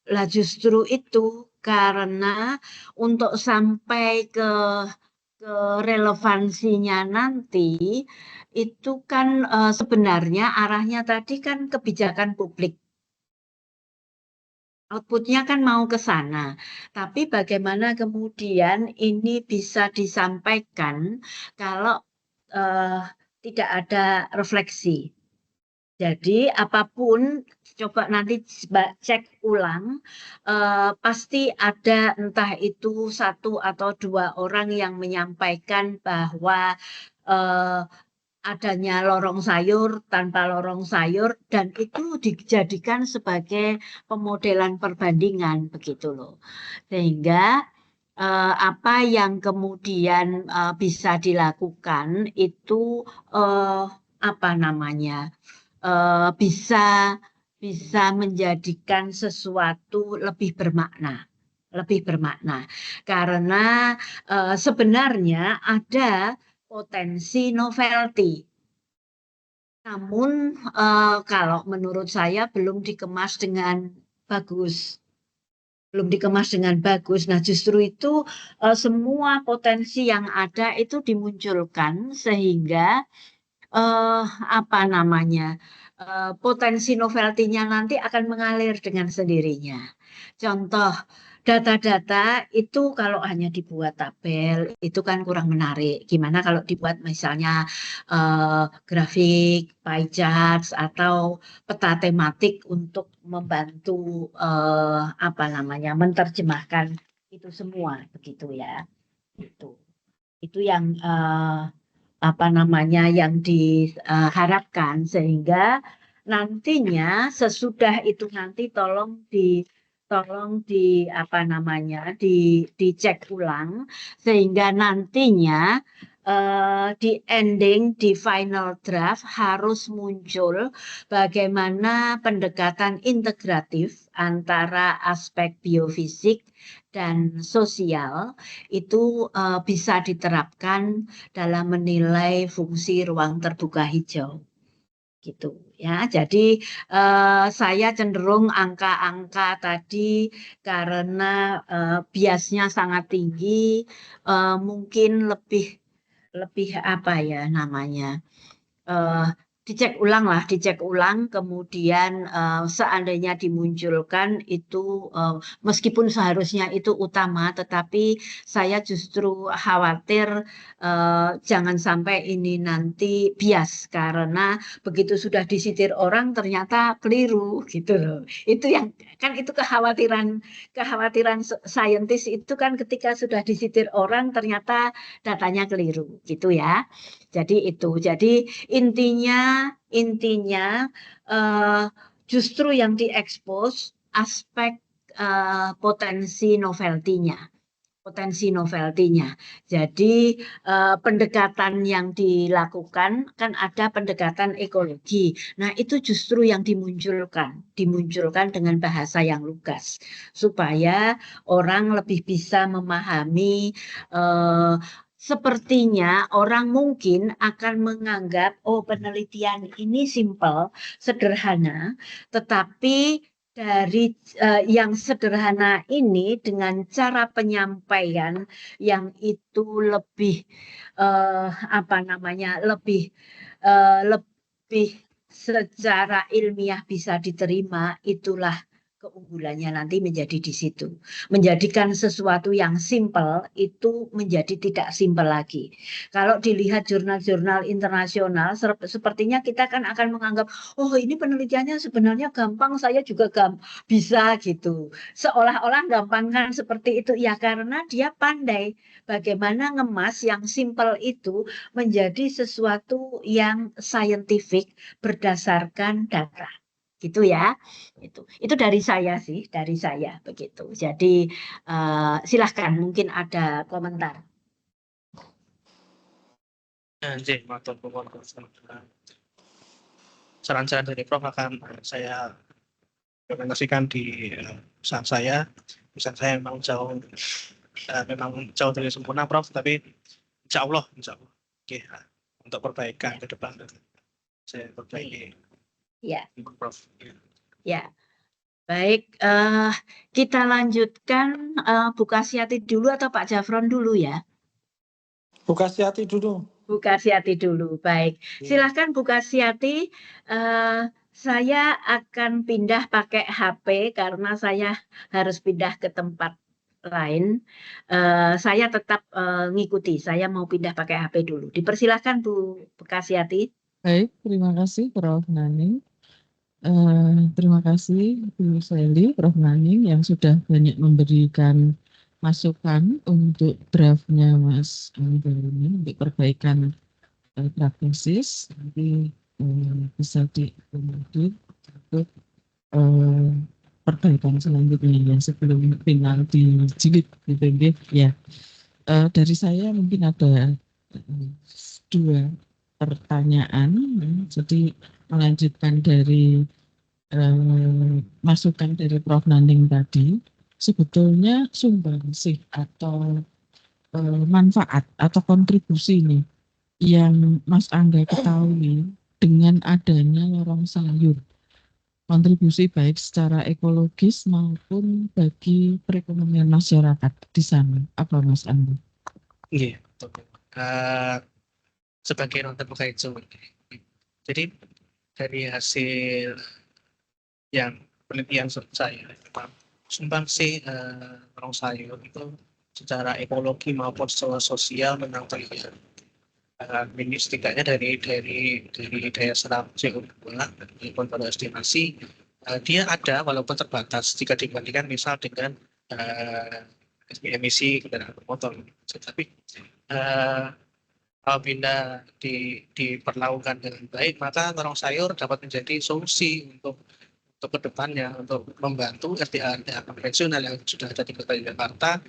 Lah justru itu karena untuk sampai ke relevansinya nanti itu kan sebenarnya arahnya tadi kan kebijakan publik. Outputnya kan mau ke sana, tapi bagaimana kemudian ini bisa disampaikan kalau tidak ada refleksi. Jadi apapun coba nanti cek ulang, pasti ada entah itu satu atau dua orang yang menyampaikan bahwa adanya lorong sayur tanpa lorong sayur dan itu dijadikan sebagai pemodelan perbandingan begitu loh. Sehingga apa yang kemudian bisa dilakukan itu bisa menjadikan sesuatu lebih bermakna karena sebenarnya ada potensi novelty. Namun kalau menurut saya belum dikemas dengan bagus. Nah, justru itu semua potensi yang ada itu dimunculkan sehingga potensi novelty-nya nanti akan mengalir dengan sendirinya. Contoh, data-data itu kalau hanya dibuat tabel, itu kan kurang menarik. Gimana kalau dibuat misalnya grafik, pie charts, atau peta tematik untuk membantu menerjemahkan itu semua, begitu ya. Itu yang yang diharapkan, sehingga nantinya sesudah itu nanti tolong dicek ulang, sehingga nantinya di ending, di final draft harus muncul bagaimana pendekatan integratif antara aspek biofisik dan sosial itu bisa diterapkan dalam menilai fungsi ruang terbuka hijau. Gitu ya. Jadi saya cenderung angka-angka tadi karena biasnya sangat tinggi, mungkin lebih dicek ulang, kemudian seandainya dimunculkan itu meskipun seharusnya itu utama, tetapi saya justru khawatir jangan sampai ini nanti bias, karena begitu sudah disitir orang ternyata keliru gitu loh. Itu yang kan itu kekhawatiran saintis itu kan, ketika sudah disitir orang ternyata datanya keliru gitu ya. Jadi intinya justru yang diekspos aspek potensi novelty-nya. Jadi pendekatan yang dilakukan kan ada pendekatan ekologi. Nah, itu justru yang dimunculkan dengan bahasa yang lugas supaya orang lebih bisa memahami. Sepertinya orang mungkin akan menganggap penelitian ini simpel, sederhana, tetapi dari yang sederhana ini dengan cara penyampaian yang itu lebih lebih secara ilmiah bisa diterima, itulah keunggulannya nanti menjadi di situ. Menjadikan sesuatu yang simpel itu menjadi tidak simpel lagi. Kalau dilihat jurnal-jurnal internasional, sepertinya kita kan akan menganggap, oh ini penelitiannya sebenarnya gampang, saya juga bisa gitu. Seolah-olah gampangkan seperti itu, ya karena dia pandai bagaimana ngemas yang simpel itu menjadi sesuatu yang scientific berdasarkan data. Gitu ya. Itu dari saya begitu. Jadi silahkan, mungkin ada komentar. Saran-saran dari Prof akan saya implementasikan di usaha saya. Usaha saya memang jauh dari sempurna, Prof, tapi insya Allah. Oke, untuk perbaikan ke depan saya perbaiki. Ya. Prof. Ya. Baik, kita lanjutkan Bu Kasyati dulu atau Pak Jafron dulu ya? Bu Kasyati dulu. Bu Kasyati dulu, baik. Silahkan Bu Kasyati, saya akan pindah pakai HP karena saya harus pindah ke tempat lain. Saya tetap ngikuti, saya mau pindah pakai HP dulu. Dipersilahkan Bu Kasyati. Baik, terima kasih Prof. Naning. Terima kasih Bu Sally, Prof. Naning yang sudah banyak memberikan masukan untuk draftnya Mas Angga ini untuk perbaikan draft tesis. Nanti bisa diakomodir untuk perbaikan selanjutnya ya sebelum final dijilid gitu ya. Dari saya mungkin ada 2 pertanyaan, jadi melanjutkan dari masukan dari Prof. Naning tadi, sebetulnya sumbangsih atau manfaat atau kontribusi nih yang Mas Angga ketahui dengan adanya lorong sayur, kontribusi baik secara ekologis maupun bagi perekonomian masyarakat di sana, apa Mas Angga? Iya, sebagai ruang terbuka hijau. Jadi dari hasil yang penelitian saya, sumbangsi lorong sayur itu secara ekologi maupun secara sosial memang terlihat. Ini setidaknya dari daya serap CO2 maupun pada estimasi dia ada walaupun terbatas jika dibandingkan misal dengan emisi kendaraan bermotor. Tapi apabila diperlakukan dengan baik, maka lorong sayur dapat menjadi solusi untuk kedepannya, untuk membantu RDA konvensional yang sudah ada di Kota Yogyakarta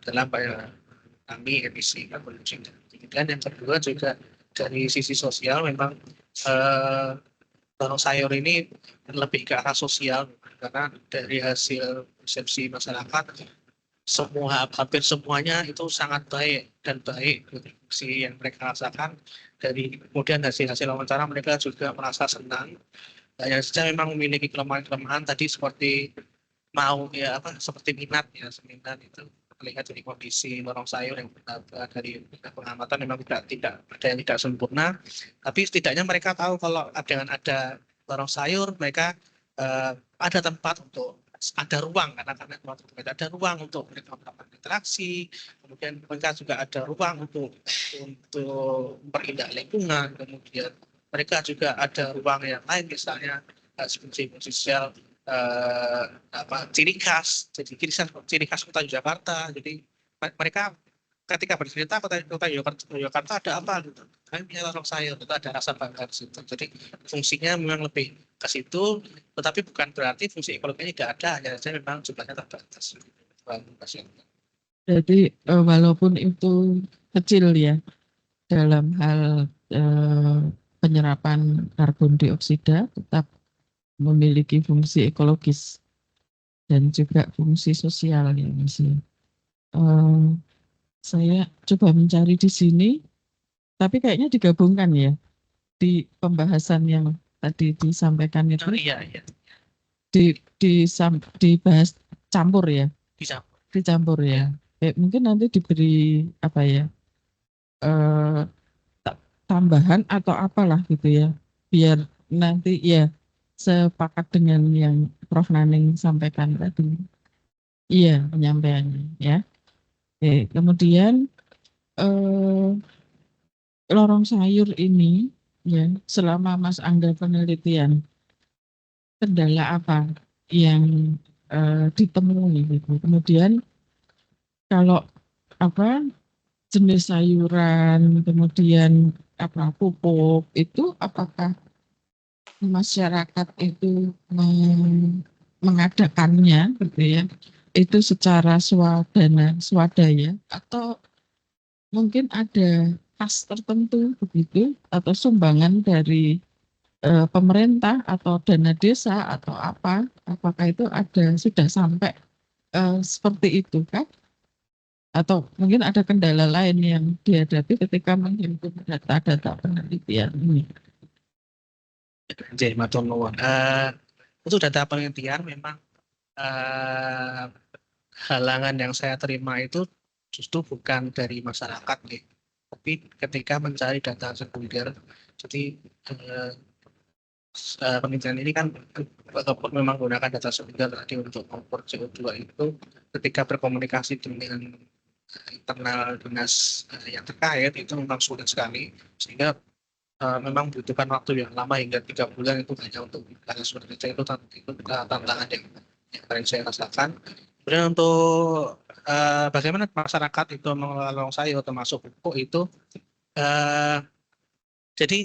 dalam mengurangi emisi karbon dioksida. Kemudian yang kedua juga dari sisi sosial, memang lorong sayur ini lebih ke arah sosial, karena dari hasil persepsi masyarakat hampir semuanya itu sangat baik kontribusi yang mereka rasakan. Dari kemudian hasil wawancara mereka juga merasa senang. Hanya saja memang memiliki kelemahan tadi seperti seperti minat itu terlihat dari kondisi lorong sayur yang dari pengamatan memang tidak ada yang tidak sempurna, tapi setidaknya mereka tahu kalau dengan ada lorong sayur mereka ada tempat untuk ada ruang, karena ada ruang untuk mereka melakukan interaksi, kemudian mereka juga ada ruang untuk memperindah lingkungan, kemudian mereka juga ada ruang yang lain, misalnya fungsi sosial, ciri khas Kota Yogyakarta. Jadi mereka ketika bercerita Kota Yogyakarta ada apa gitu, kami punya lorong sayur, itu ada rasa bangga di situ. Jadi fungsinya memang lebih ke situ, tetapi bukan berarti fungsi ekologinya tidak ada, hanya saja memang jumlahnya terbatas. Jadi walaupun itu kecil ya dalam hal penyerapan karbon dioksida, tetap memiliki fungsi ekologis dan juga fungsi sosial ya Mas. Saya coba mencari di sini, tapi kayaknya digabungkan ya di pembahasan yang tadi disampaikan itu. Iya. Dibahas campur ya. Dicampur ya. Mungkin nanti diberi apa ya? Tambahan atau apalah gitu ya. Biar nanti ya sepakat dengan yang Prof Naning sampaikan tadi. Iya, penyampaiannya ya. Kemudian lorong sayur ini ya, selama Mas Angga penelitian, kendala apa yang ditemui gitu. Kemudian kalau jenis sayuran, kemudian pupuk itu apakah masyarakat itu mengadakannya gitu ya, itu secara swadaya atau mungkin ada kas tertentu begitu, atau sumbangan dari pemerintah atau dana desa atau apakah itu sudah sampai seperti itu kan? Atau mungkin ada kendala lain yang dihadapi ketika menghimpun data-data penelitian ini? Untuk data penelitian memang halangan yang saya terima itu justru bukan dari masyarakat nih, tapi ketika mencari data sekunder. Jadi penelitian ini kan memang menggunakan data sekunder tadi untuk mengukur CO2 itu, ketika berkomunikasi dengan internal dinas yang terkait itu memang sulit sekali, sehingga memang membutuhkan waktu yang lama hingga 3 bulan itu hanya untuk data sekunder. Itu tantangan yang paling saya rasakan. Kemudian untuk bagaimana masyarakat itu mengelola lorong sayur termasuk pupuk itu, jadi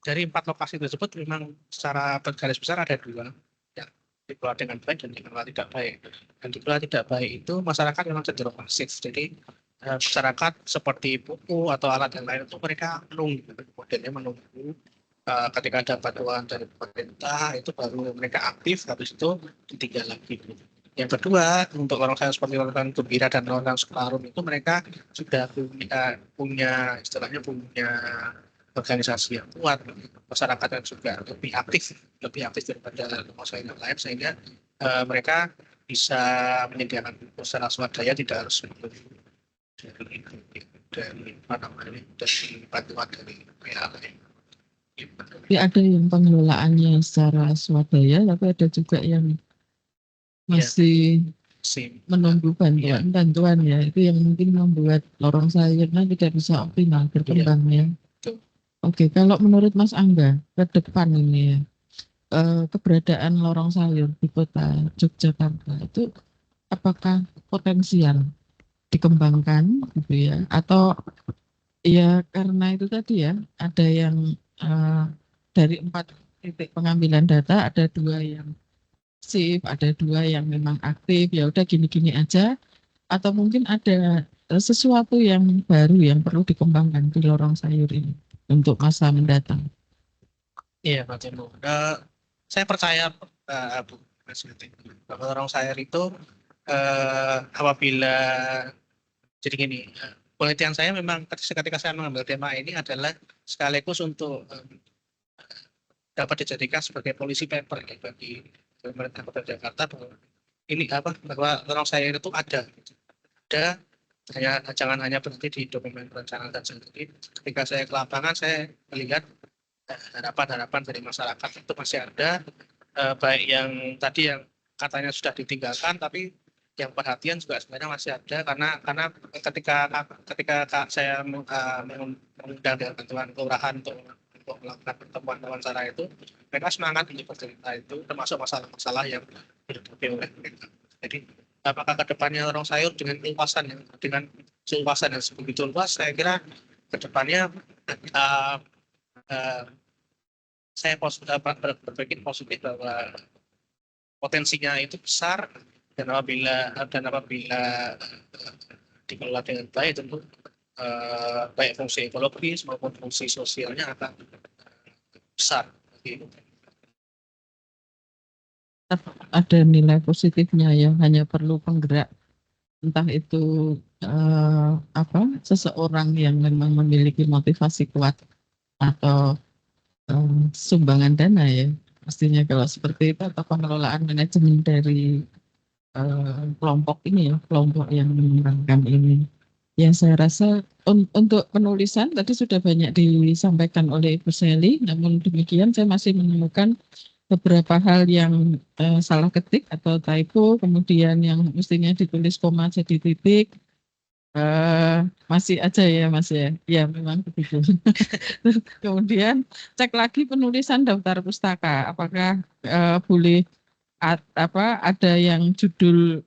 dari 4 lokasi tersebut memang secara garis besar ada 2 yang dikelola dengan baik dan dikelola tidak baik. Dan dikelola tidak baik itu masyarakat memang cenderung pasif. Jadi masyarakat seperti pupuk atau alat yang lain itu mereka menunggu ketika ada bantuan dari pemerintah itu baru mereka aktif, habis itu ditinggal lagi. Yang kedua, untuk lorong sayur seperti lorong Gembira dan lorong Sukarum itu mereka sudah punya organisasi yang kuat, masyarakat yang juga lebih aktif daripada lorong sayur yang lain, sehingga mereka bisa menyediakan secara swadaya, tidak harus dari bantuan dari pihak lain. Tapi ada yang pengelolaannya secara swadaya, tapi ada juga yang masih menunggu bantuan ya. Itu yang mungkin membuat lorong sayurnya tidak bisa optimal berkembangnya. Oke, kalau menurut Mas Angga ke depan ini ya, keberadaan lorong sayur di Kota Yogyakarta itu apakah potensial dikembangkan gitu ya, atau ya karena itu tadi ya ada yang dari 4 titik pengambilan data ada 2 yang pasif, ada 2 yang memang aktif, ya udah gini-gini aja, atau mungkin ada sesuatu yang baru yang perlu dikembangkan di lorong sayur ini untuk masa mendatang. Iya, Pak Jeno. Saya percaya Bu Mas Yuti, bahwa lorong sayur itu apabila jadi gini, penelitian saya memang ketika saya mengambil tema ini adalah sekaligus untuk dapat dijadikan sebagai policy paper ya, bagi pemerintah Kota Jakarta bahwa ini bahwa lorong sayur itu ada jangan hanya berhenti di dokumen perencanaan dan strategi. Ketika saya ke lapangan saya melihat harapan-harapan dari masyarakat itu masih ada, baik yang tadi yang katanya sudah ditinggalkan tapi yang perhatian juga sebenarnya masih ada karena ketika saya mengundang dengan bantuan kelurahan untuk melakukan pertemuan wawancara itu, mereka semangat untuk bercerita itu termasuk masalah-masalah yang dihadapi oleh mereka. Jadi apakah kedepannya lorong sayur dengan luasan yang sebegitu luas, saya kira kedepannya saya berpikir positif bahwa potensinya itu besar dan apabila dikelola dengan baik tentu baik fungsi ekologis maupun fungsi sosialnya akan besar. Ada nilai positifnya yang hanya perlu penggerak, entah itu seseorang yang memang memiliki motivasi kuat atau sumbangan dana ya, pastinya kalau seperti itu, atau pengelolaan manajemen dari kelompok ini ya, kelompok yang mengembangkan ini. Yang saya rasa untuk penulisan tadi sudah banyak disampaikan oleh Ibu Sally, namun demikian saya masih menemukan beberapa hal yang salah ketik atau typo, kemudian yang mestinya ditulis koma jadi titik, masih aja ya Mas ya, ya memang begitu. Kemudian cek lagi penulisan daftar pustaka, apakah boleh ada yang judul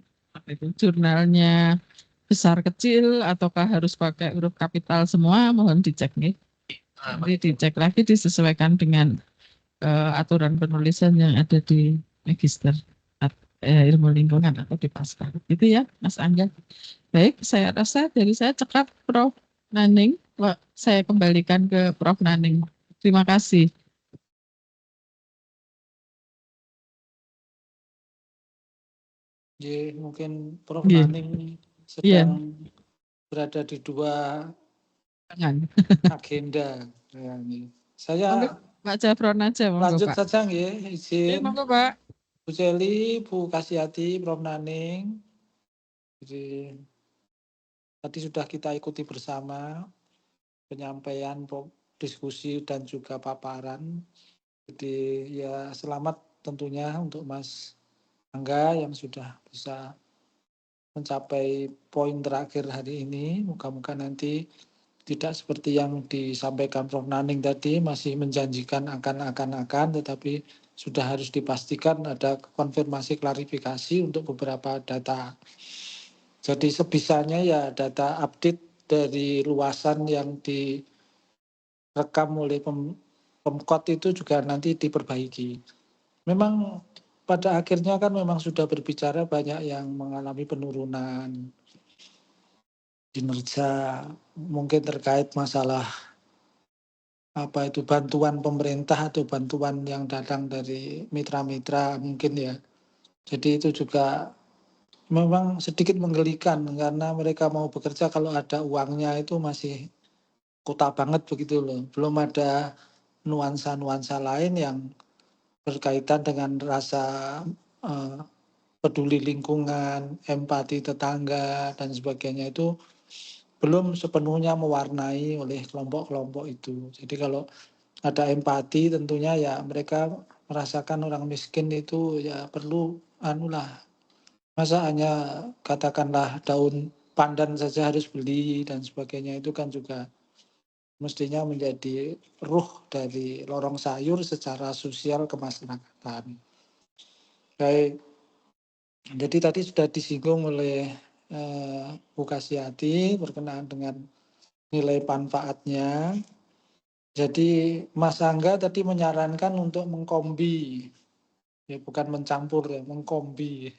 jurnalnya besar kecil ataukah harus pakai huruf kapital semua, mohon dicek nih. Nanti dicek lagi disesuaikan dengan aturan penulisan yang ada di Magister Ilmu Lingkungan atau di Pasca. Gitu ya Mas Angga. Baik, saya rasa dari saya cekap Prof. Naning. Saya kembalikan ke Prof. Naning. Terima kasih. Mungkin Prof. Iya. Naning sedang berada di 2 agenda. Saya Pak Jafron aja, lanjut Pak. saja nggih, izin. Monggo Pak. Bu Sally, Bu Kasyati, Prof. Naning. Jadi tadi sudah kita ikuti bersama penyampaian diskusi dan juga paparan. Jadi ya selamat tentunya untuk Mas Angga yang sudah bisa mencapai poin terakhir hari ini. Moga-moga nanti tidak seperti yang disampaikan Prof. Naning tadi, masih menjanjikan akan, tetapi sudah harus dipastikan ada konfirmasi klarifikasi untuk beberapa data. Jadi sebisanya ya data update dari luasan yang direkam oleh Pemkot itu juga nanti diperbaiki. Memang pada akhirnya kan memang sudah berbicara banyak yang mengalami penurunan kinerja, mungkin terkait masalah bantuan pemerintah atau bantuan yang datang dari mitra-mitra mungkin ya. Jadi itu juga memang sedikit menggelikan karena mereka mau bekerja kalau ada uangnya itu masih kota banget begitu loh. Belum ada nuansa-nuansa lain yang berkaitan dengan rasa peduli lingkungan, empati tetangga dan sebagainya itu belum sepenuhnya mewarnai oleh kelompok-kelompok itu. Jadi kalau ada empati tentunya ya mereka merasakan orang miskin itu ya perlu masa hanya katakanlah daun pandan saja harus beli dan sebagainya, itu kan juga mestinya menjadi ruh dari lorong sayur secara sosial kemasyarakatan. Baik, jadi tadi sudah disinggung oleh Bu Kasiati berkenaan dengan nilai manfaatnya. Jadi Mas Angga tadi menyarankan untuk mengkombi, ya bukan mencampur ya, mengkombi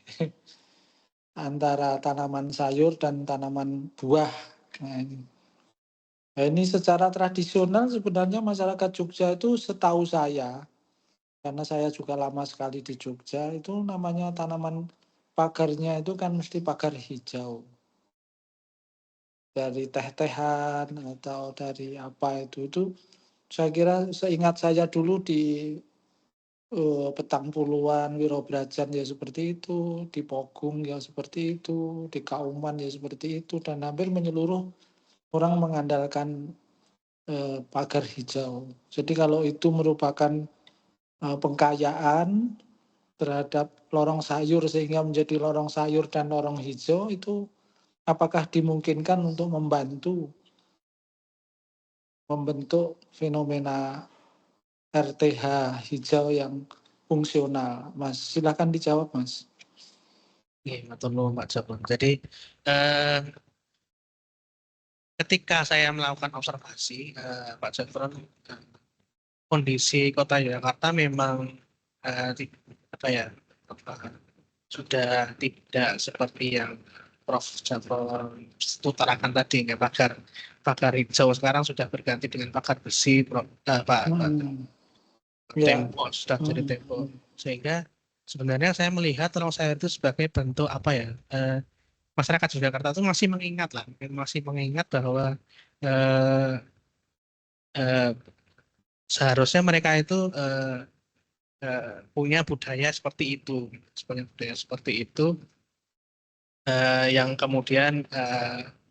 antara tanaman sayur dan tanaman buah. Nah, ini secara tradisional sebenarnya masyarakat Jogja itu setahu saya, karena saya juga lama sekali di Jogja, itu namanya tanaman pagarnya itu kan mesti pagar hijau. Dari teh-tehan atau dari apa itu saya kira seingat saya dulu di Petang Puluhan, Wirobrajan ya seperti itu, di Pogung ya seperti itu, di Kauman ya seperti itu, dan hampir menyeluruh orang mengandalkan pagar hijau. Jadi kalau itu merupakan pengkayaan terhadap lorong sayur sehingga menjadi lorong sayur dan lorong hijau, itu apakah dimungkinkan untuk membentuk fenomena RTH hijau yang fungsional? Mas, silakan dijawab, Mas. Oke, matur nuwun Pak Jabon. Jadi ketika saya melakukan observasi, Pak Jabon, kondisi kota Yogyakarta memang apa ya, sudah tidak seperti yang Prof. Jabon utarakan tadi, ya, pagar hijau sekarang sudah berganti dengan pagar besi, Pak. Tempo sudah jadi tempo, sehingga sebenarnya saya melihat lorong sayur itu sebagai bentuk apa ya, masyarakat Yogyakarta itu masih mengingat bahwa seharusnya mereka itu punya budaya seperti itu, yang kemudian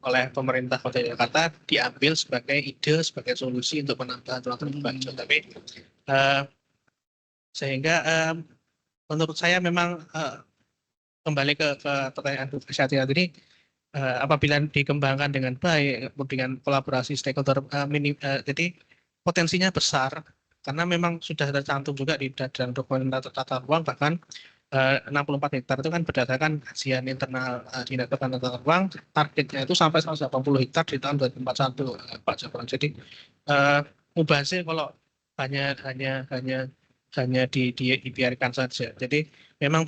oleh pemerintah Kota Jakarta diambil sebagai ide, sebagai solusi untuk penambahan ruang terbuka hijau. Tapi sehingga menurut saya memang kembali ke pertanyaan Bu Kasiati tadi, apabila dikembangkan dengan baik, dengan kolaborasi stakeholder, jadi potensinya besar, karena memang sudah tercantum juga di dalam dokumen tata ruang, bahkan 64 hektar itu kan berdasarkan kajian internal Dinas Tata Ruang, targetnya itu sampai 180 hektar di tahun 2041, Pak Jabron. Jadi mubazir kalau hanya dibiarkan saja. Jadi memang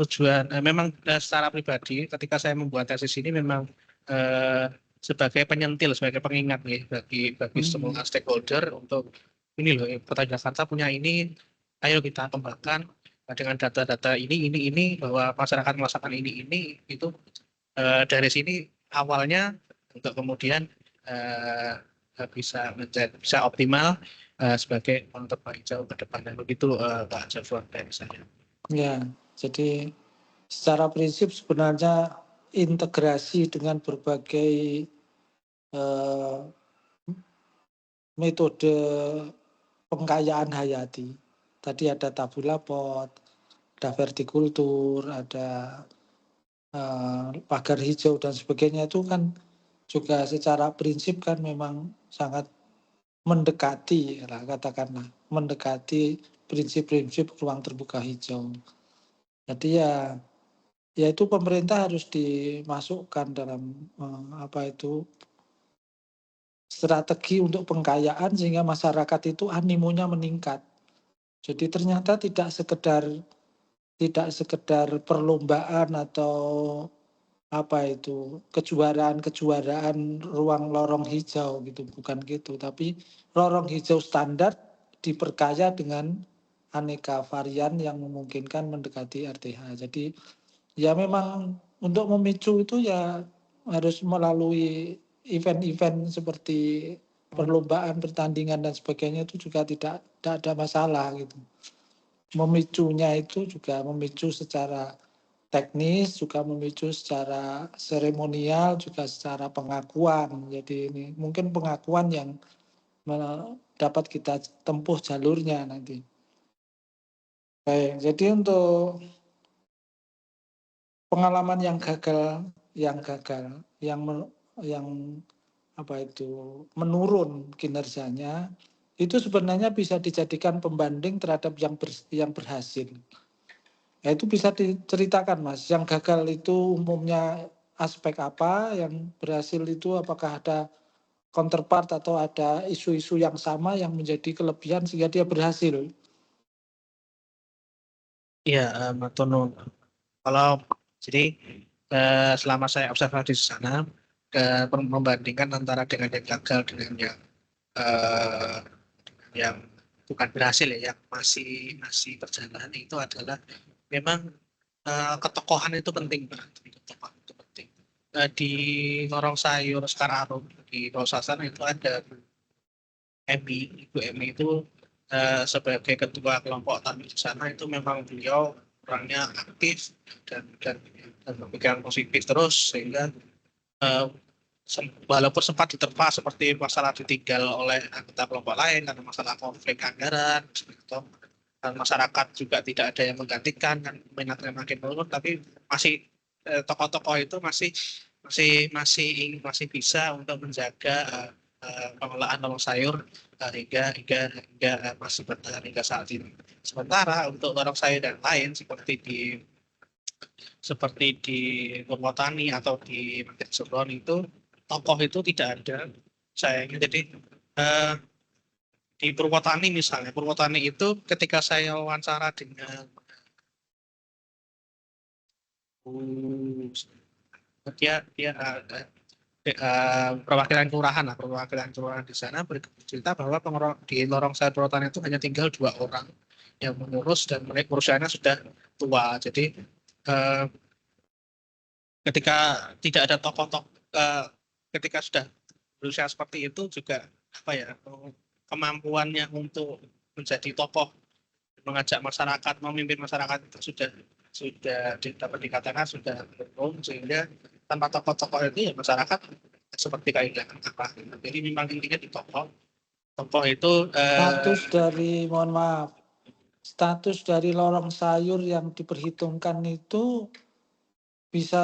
memang secara pribadi ketika saya membuat tesis ini memang sebagai penyentil, sebagai pengingat nih bagi semua stakeholder untuk ini loh, Kota Jakarta punya ini, ayo kita kembangkan dengan data-data ini bahwa masyarakat merasakan ini itu dari sini awalnya untuk kemudian bisa optimal sebagai untuk hijau ke depannya. Begitu Pak Jafar dari saya. Ya, jadi secara prinsip sebenarnya integrasi dengan berbagai metode pengkayaan hayati. Tadi ada tabula pot, ada vertikultur, ada pagar hijau dan sebagainya, itu kan juga secara prinsip kan memang sangat mendekati, katakanlah mendekati prinsip-prinsip ruang terbuka hijau. Jadi ya itu pemerintah harus dimasukkan dalam strategi untuk pengkayaan sehingga masyarakat itu animonya meningkat. Jadi ternyata tidak sekedar perlombaan atau kejuaraan ruang lorong hijau gitu, bukan gitu, tapi lorong hijau standar diperkaya dengan aneka varian yang memungkinkan mendekati RTH. Jadi ya memang untuk memicu itu ya harus melalui event-event seperti perlombaan, pertandingan dan sebagainya, itu juga tidak ada masalah gitu. Memicunya itu juga memicu secara teknis, juga memicu secara seremonial, juga secara pengakuan. Jadi ini mungkin pengakuan yang dapat kita tempuh jalurnya nanti. Baik, jadi untuk pengalaman yang gagal, yang menurun kinerjanya, itu sebenarnya bisa dijadikan pembanding terhadap yang berhasil. Ya, itu bisa diceritakan, Mas. Yang gagal itu umumnya aspek apa yang berhasil itu, apakah ada counterpart atau ada isu-isu yang sama yang menjadi kelebihan sehingga dia berhasil? Iya, Mas Tono. Jadi selama saya observasi di sana, membandingkan antara dengan yang gagal dengan eh, yang bukan berhasil ya, yang masih masih berjalan itu adalah memang ketokohan itu penting banget. Ketokohan itu penting. Di Lorong Sayur Sekarang di Rosasan itu ada Ibu Emi itu sebagai ketua kelompok tani di sana itu memang beliau orangnya aktif dan berpikiran positif terus sehingga eh, walaupun sempat diterpa seperti masalah ditinggal oleh anggota kelompok lain karena masalah konflik anggaran gitu, dan masyarakat juga tidak ada yang menggantikan kan minatnya makin menurun tapi masih tokoh-tokoh itu masih bisa untuk menjaga pengelolaan lorong sayur hingga masih bertahan hingga saat ini. Sementara untuk lorong sayur dan lain seperti di Purwotani atau di Market Subron itu tokoh itu tidak ada sayangnya. Jadi eh, di Purwotani misalnya, Purwotani itu ketika saya wawancara dengan dia dia perwakilan kelurahan di sana bercerita bahwa di lorong sayur Purwotani itu hanya tinggal 2 orang yang mengurus dan mereka usianya sudah tua. Jadi eh, ketika tidak ada tokoh-tokoh ketika sudah berusia seperti itu juga apa ya kemampuannya untuk menjadi tokoh mengajak masyarakat memimpin masyarakat itu sudah dapat dikatakan sudah menurun sehingga tanpa tokoh-tokoh itu ya masyarakat seperti kehilangan apa. Jadi memang intinya di tokoh itu Mohon maaf, status dari lorong sayur yang diperhitungkan itu bisa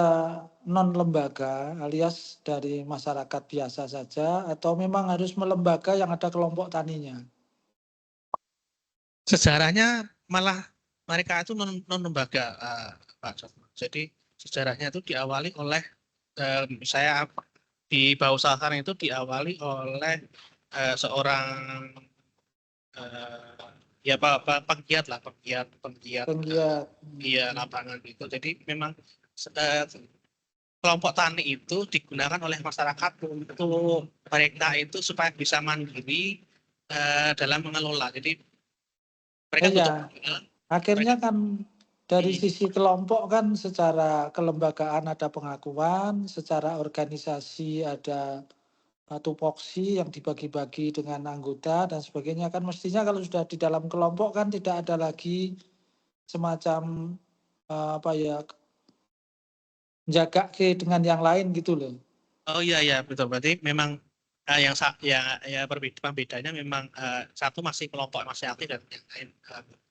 non lembaga alias dari masyarakat biasa saja atau memang harus melembaga yang ada kelompok taninya? sejarahnya malah mereka itu non lembaga Pak Joko. Jadi sejarahnya itu diawali oleh saya di Bausakan itu diawali oleh seorang ya penggiat iya lapangan itu. Jadi memang kelompok tani itu digunakan oleh masyarakat untuk mereka itu supaya bisa mandiri dalam mengelola. Jadi mereka butuh akhirnya kan dari sisi kelompok kan secara kelembagaan ada pengakuan, secara organisasi ada tupoksi yang dibagi-bagi dengan anggota dan sebagainya, kan mestinya kalau sudah di dalam kelompok kan tidak ada lagi semacam jaga ke dengan yang lain gitu loh. Oh iya betul. Berarti memang perbedaannya memang satu masih kelompok masih aktif dan yang lain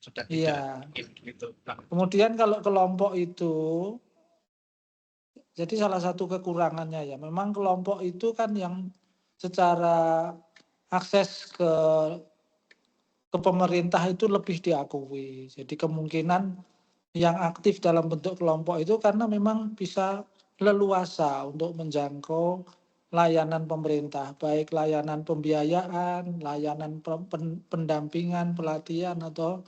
sudah tidak gitu. Kemudian kalau kelompok itu jadi salah satu kekurangannya ya memang kelompok itu kan yang secara akses ke pemerintah itu lebih diakui. Jadi kemungkinan yang aktif dalam bentuk kelompok itu karena memang bisa leluasa untuk menjangkau layanan pemerintah, baik layanan pembiayaan, layanan pendampingan, pelatihan atau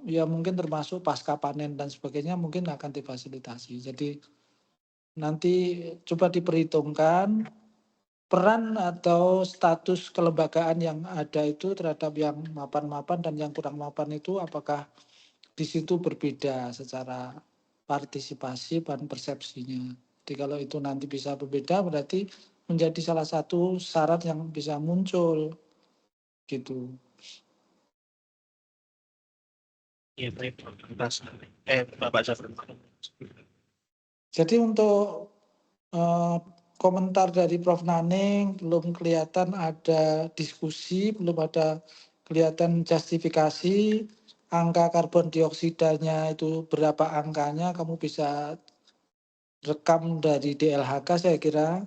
ya mungkin termasuk pasca panen dan sebagainya mungkin akan difasilitasi. Jadi nanti coba diperhitungkan peran atau status kelembagaan yang ada itu terhadap yang mapan-mapan dan yang kurang mapan itu apakah di situ berbeda secara partisipasi dan persepsinya. Jadi kalau itu nanti bisa berbeda berarti menjadi salah satu syarat yang bisa muncul gitu. Iya baik, Bapak Zafar. Jadi untuk komentar dari Prof. Naning belum kelihatan ada diskusi, belum ada kelihatan justifikasi angka karbon dioksidanya itu berapa angkanya, kamu bisa rekam dari DLHK saya kira.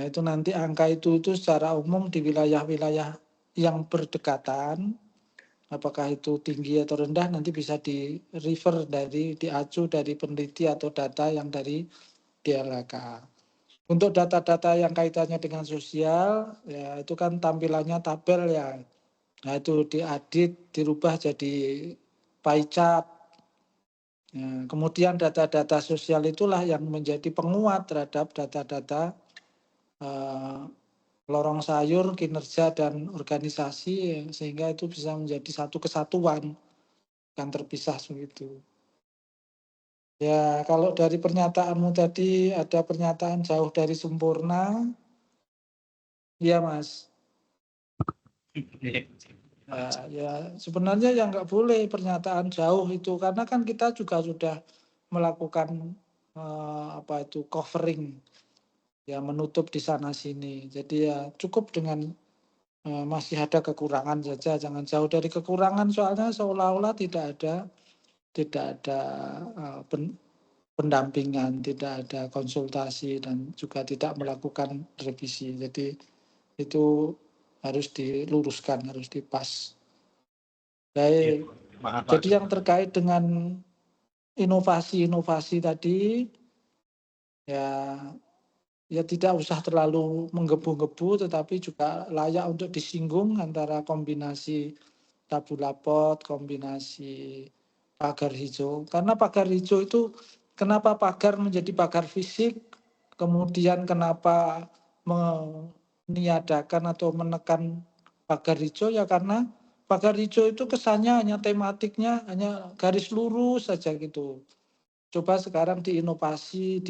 Nah itu nanti angka itu secara umum di wilayah-wilayah yang berdekatan apakah itu tinggi atau rendah nanti bisa diacu dari peneliti atau data yang dari DLHK. Untuk data-data yang kaitannya dengan sosial, ya itu kan tampilannya tabel ya. Nah itu diedit, dirubah jadi pie chart. Nah, kemudian data-data sosial itulah yang menjadi penguat terhadap data-data lorong sayur, kinerja, dan organisasi, sehingga itu bisa menjadi satu kesatuan, kan terpisah begitu. Ya, kalau dari pernyataanmu tadi ada pernyataan jauh dari sempurna, ya Mas. Ya sebenarnya ya nggak boleh pernyataan jauh itu, karena kan kita juga sudah melakukan covering, ya menutup di sana sini. Jadi ya cukup dengan masih ada kekurangan saja, jangan jauh dari kekurangan, soalnya seolah-olah tidak ada pendampingan, tidak ada konsultasi, dan juga tidak melakukan revisi. Jadi itu harus diluruskan, harus dipas. Baik, Maaf Pak. jadi yang terkait dengan inovasi-inovasi tadi, ya tidak usah terlalu menggebu-gebu, tetapi juga layak untuk disinggung antara kombinasi tabulapot, kombinasi pagar hijau. Karena pagar hijau itu, kenapa pagar menjadi pagar fisik, kemudian kenapa meniadakan atau menekan pagar hijau, ya karena pagar hijau itu kesannya hanya tematiknya, hanya garis lurus saja gitu. Coba sekarang diinovasi,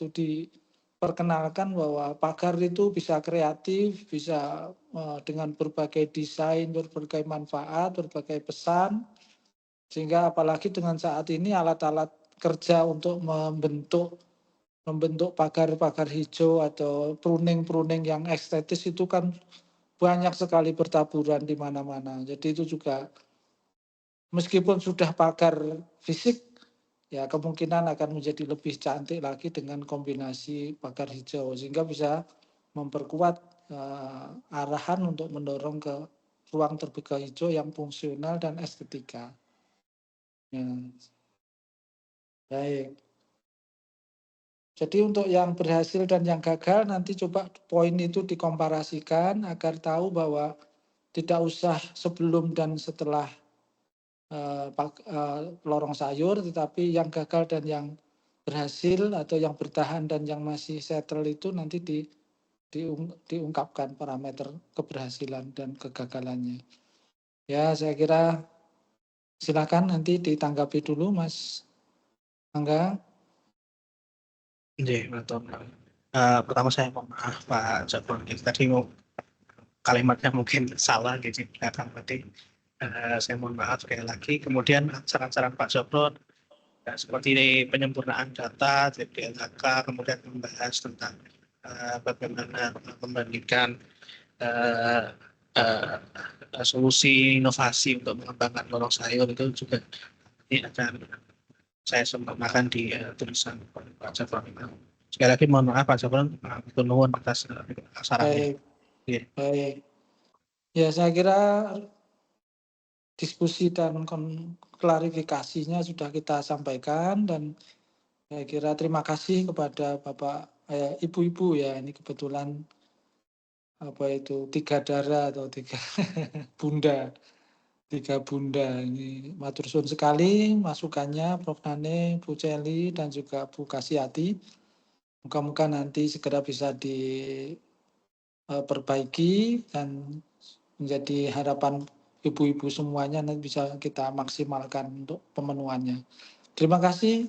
diperkenalkan bahwa pagar itu bisa kreatif, bisa dengan berbagai desain, berbagai manfaat, berbagai pesan, sehingga apalagi dengan saat ini alat-alat kerja untuk membentuk pagar-pagar hijau atau pruning-pruning yang estetis itu kan banyak sekali bertaburan di mana-mana. Jadi itu juga meskipun sudah pagar fisik, ya kemungkinan akan menjadi lebih cantik lagi dengan kombinasi pagar hijau, sehingga bisa memperkuat arahan untuk mendorong ke ruang terbuka hijau yang fungsional dan estetika. Ya. Baik. Jadi untuk yang berhasil dan yang gagal, nanti coba poin itu dikomparasikan agar tahu bahwa tidak usah sebelum dan setelah lorong sayur, tetapi yang gagal dan yang berhasil atau yang bertahan dan yang masih settle itu nanti diungkapkan parameter keberhasilan dan kegagalannya. Ya, saya kira silakan nanti ditanggapi dulu Mas Angga. Betul. Pertama saya mohon maaf Pak Jabon, tadi kalimatnya mungkin salah gitu belakang tadi. Saya mohon maaf sekali lagi. Kemudian saran-saran Pak Jabon seperti penyempurnaan data, DLHK, kemudian membahas tentang bagaimana membandingkan solusi inovasi untuk mengembangkan lorong sayur, itu juga ini akan saya sempurnakan di tulisan Pak Jabon. Sekali lagi mohon maaf Pak Jabon, itu nuwun atas sarannya. Baik. Ya, saya kira diskusi dan klarifikasinya sudah kita sampaikan, dan saya kira terima kasih kepada Bapak Ibu-ibu ya, ini kebetulan tiga darah atau tiga bunda. Tiga bunda ini matur suwun sekali masukannya Prof. Nane, Bu Celi, dan juga Bu Kasiati. Moga-moga nanti segera bisa diperbaiki dan menjadi harapan ibu-ibu semuanya, nanti bisa kita maksimalkan untuk pemenuhannya. Terima kasih.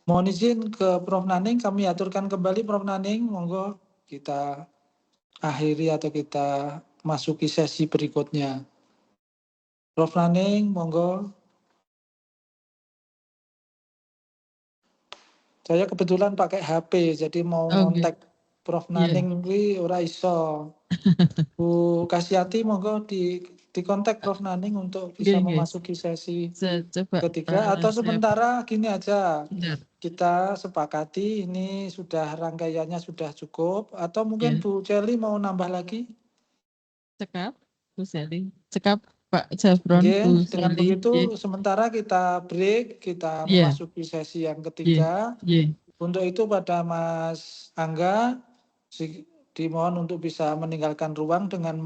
Mohon izin ke Prof. Naning, kami aturkan kembali Prof. Naning, monggo kita akhiri atau kita masuki sesi berikutnya. Prof. Naning, monggo. Saya kebetulan pakai HP, jadi mau ngontak Prof. Naning kuwi ora iso. Bu Kasiati, monggo dikontak Prof. Naning untuk bisa memasuki sesi ketiga, atau sementara gini aja, kita sepakati ini sudah rangkaiannya sudah cukup, atau mungkin Bu Celi mau nambah lagi? Cekap, Bu Seli. Cekap. Pak Jafron, Oke, Bu dengan Sally. begitu sementara kita break, kita Iya, memasuki sesi yang iya, ketiga. iya. Untuk itu pada Mas Angga dimohon untuk bisa meninggalkan ruang dengan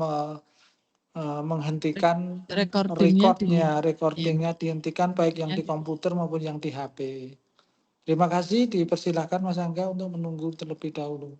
menghentikan Recordingnya iya, recordingnya dihentikan baik yang di iya. komputer maupun yang di HP. Terima kasih, dipersilahkan Mas Angga untuk menunggu terlebih dahulu.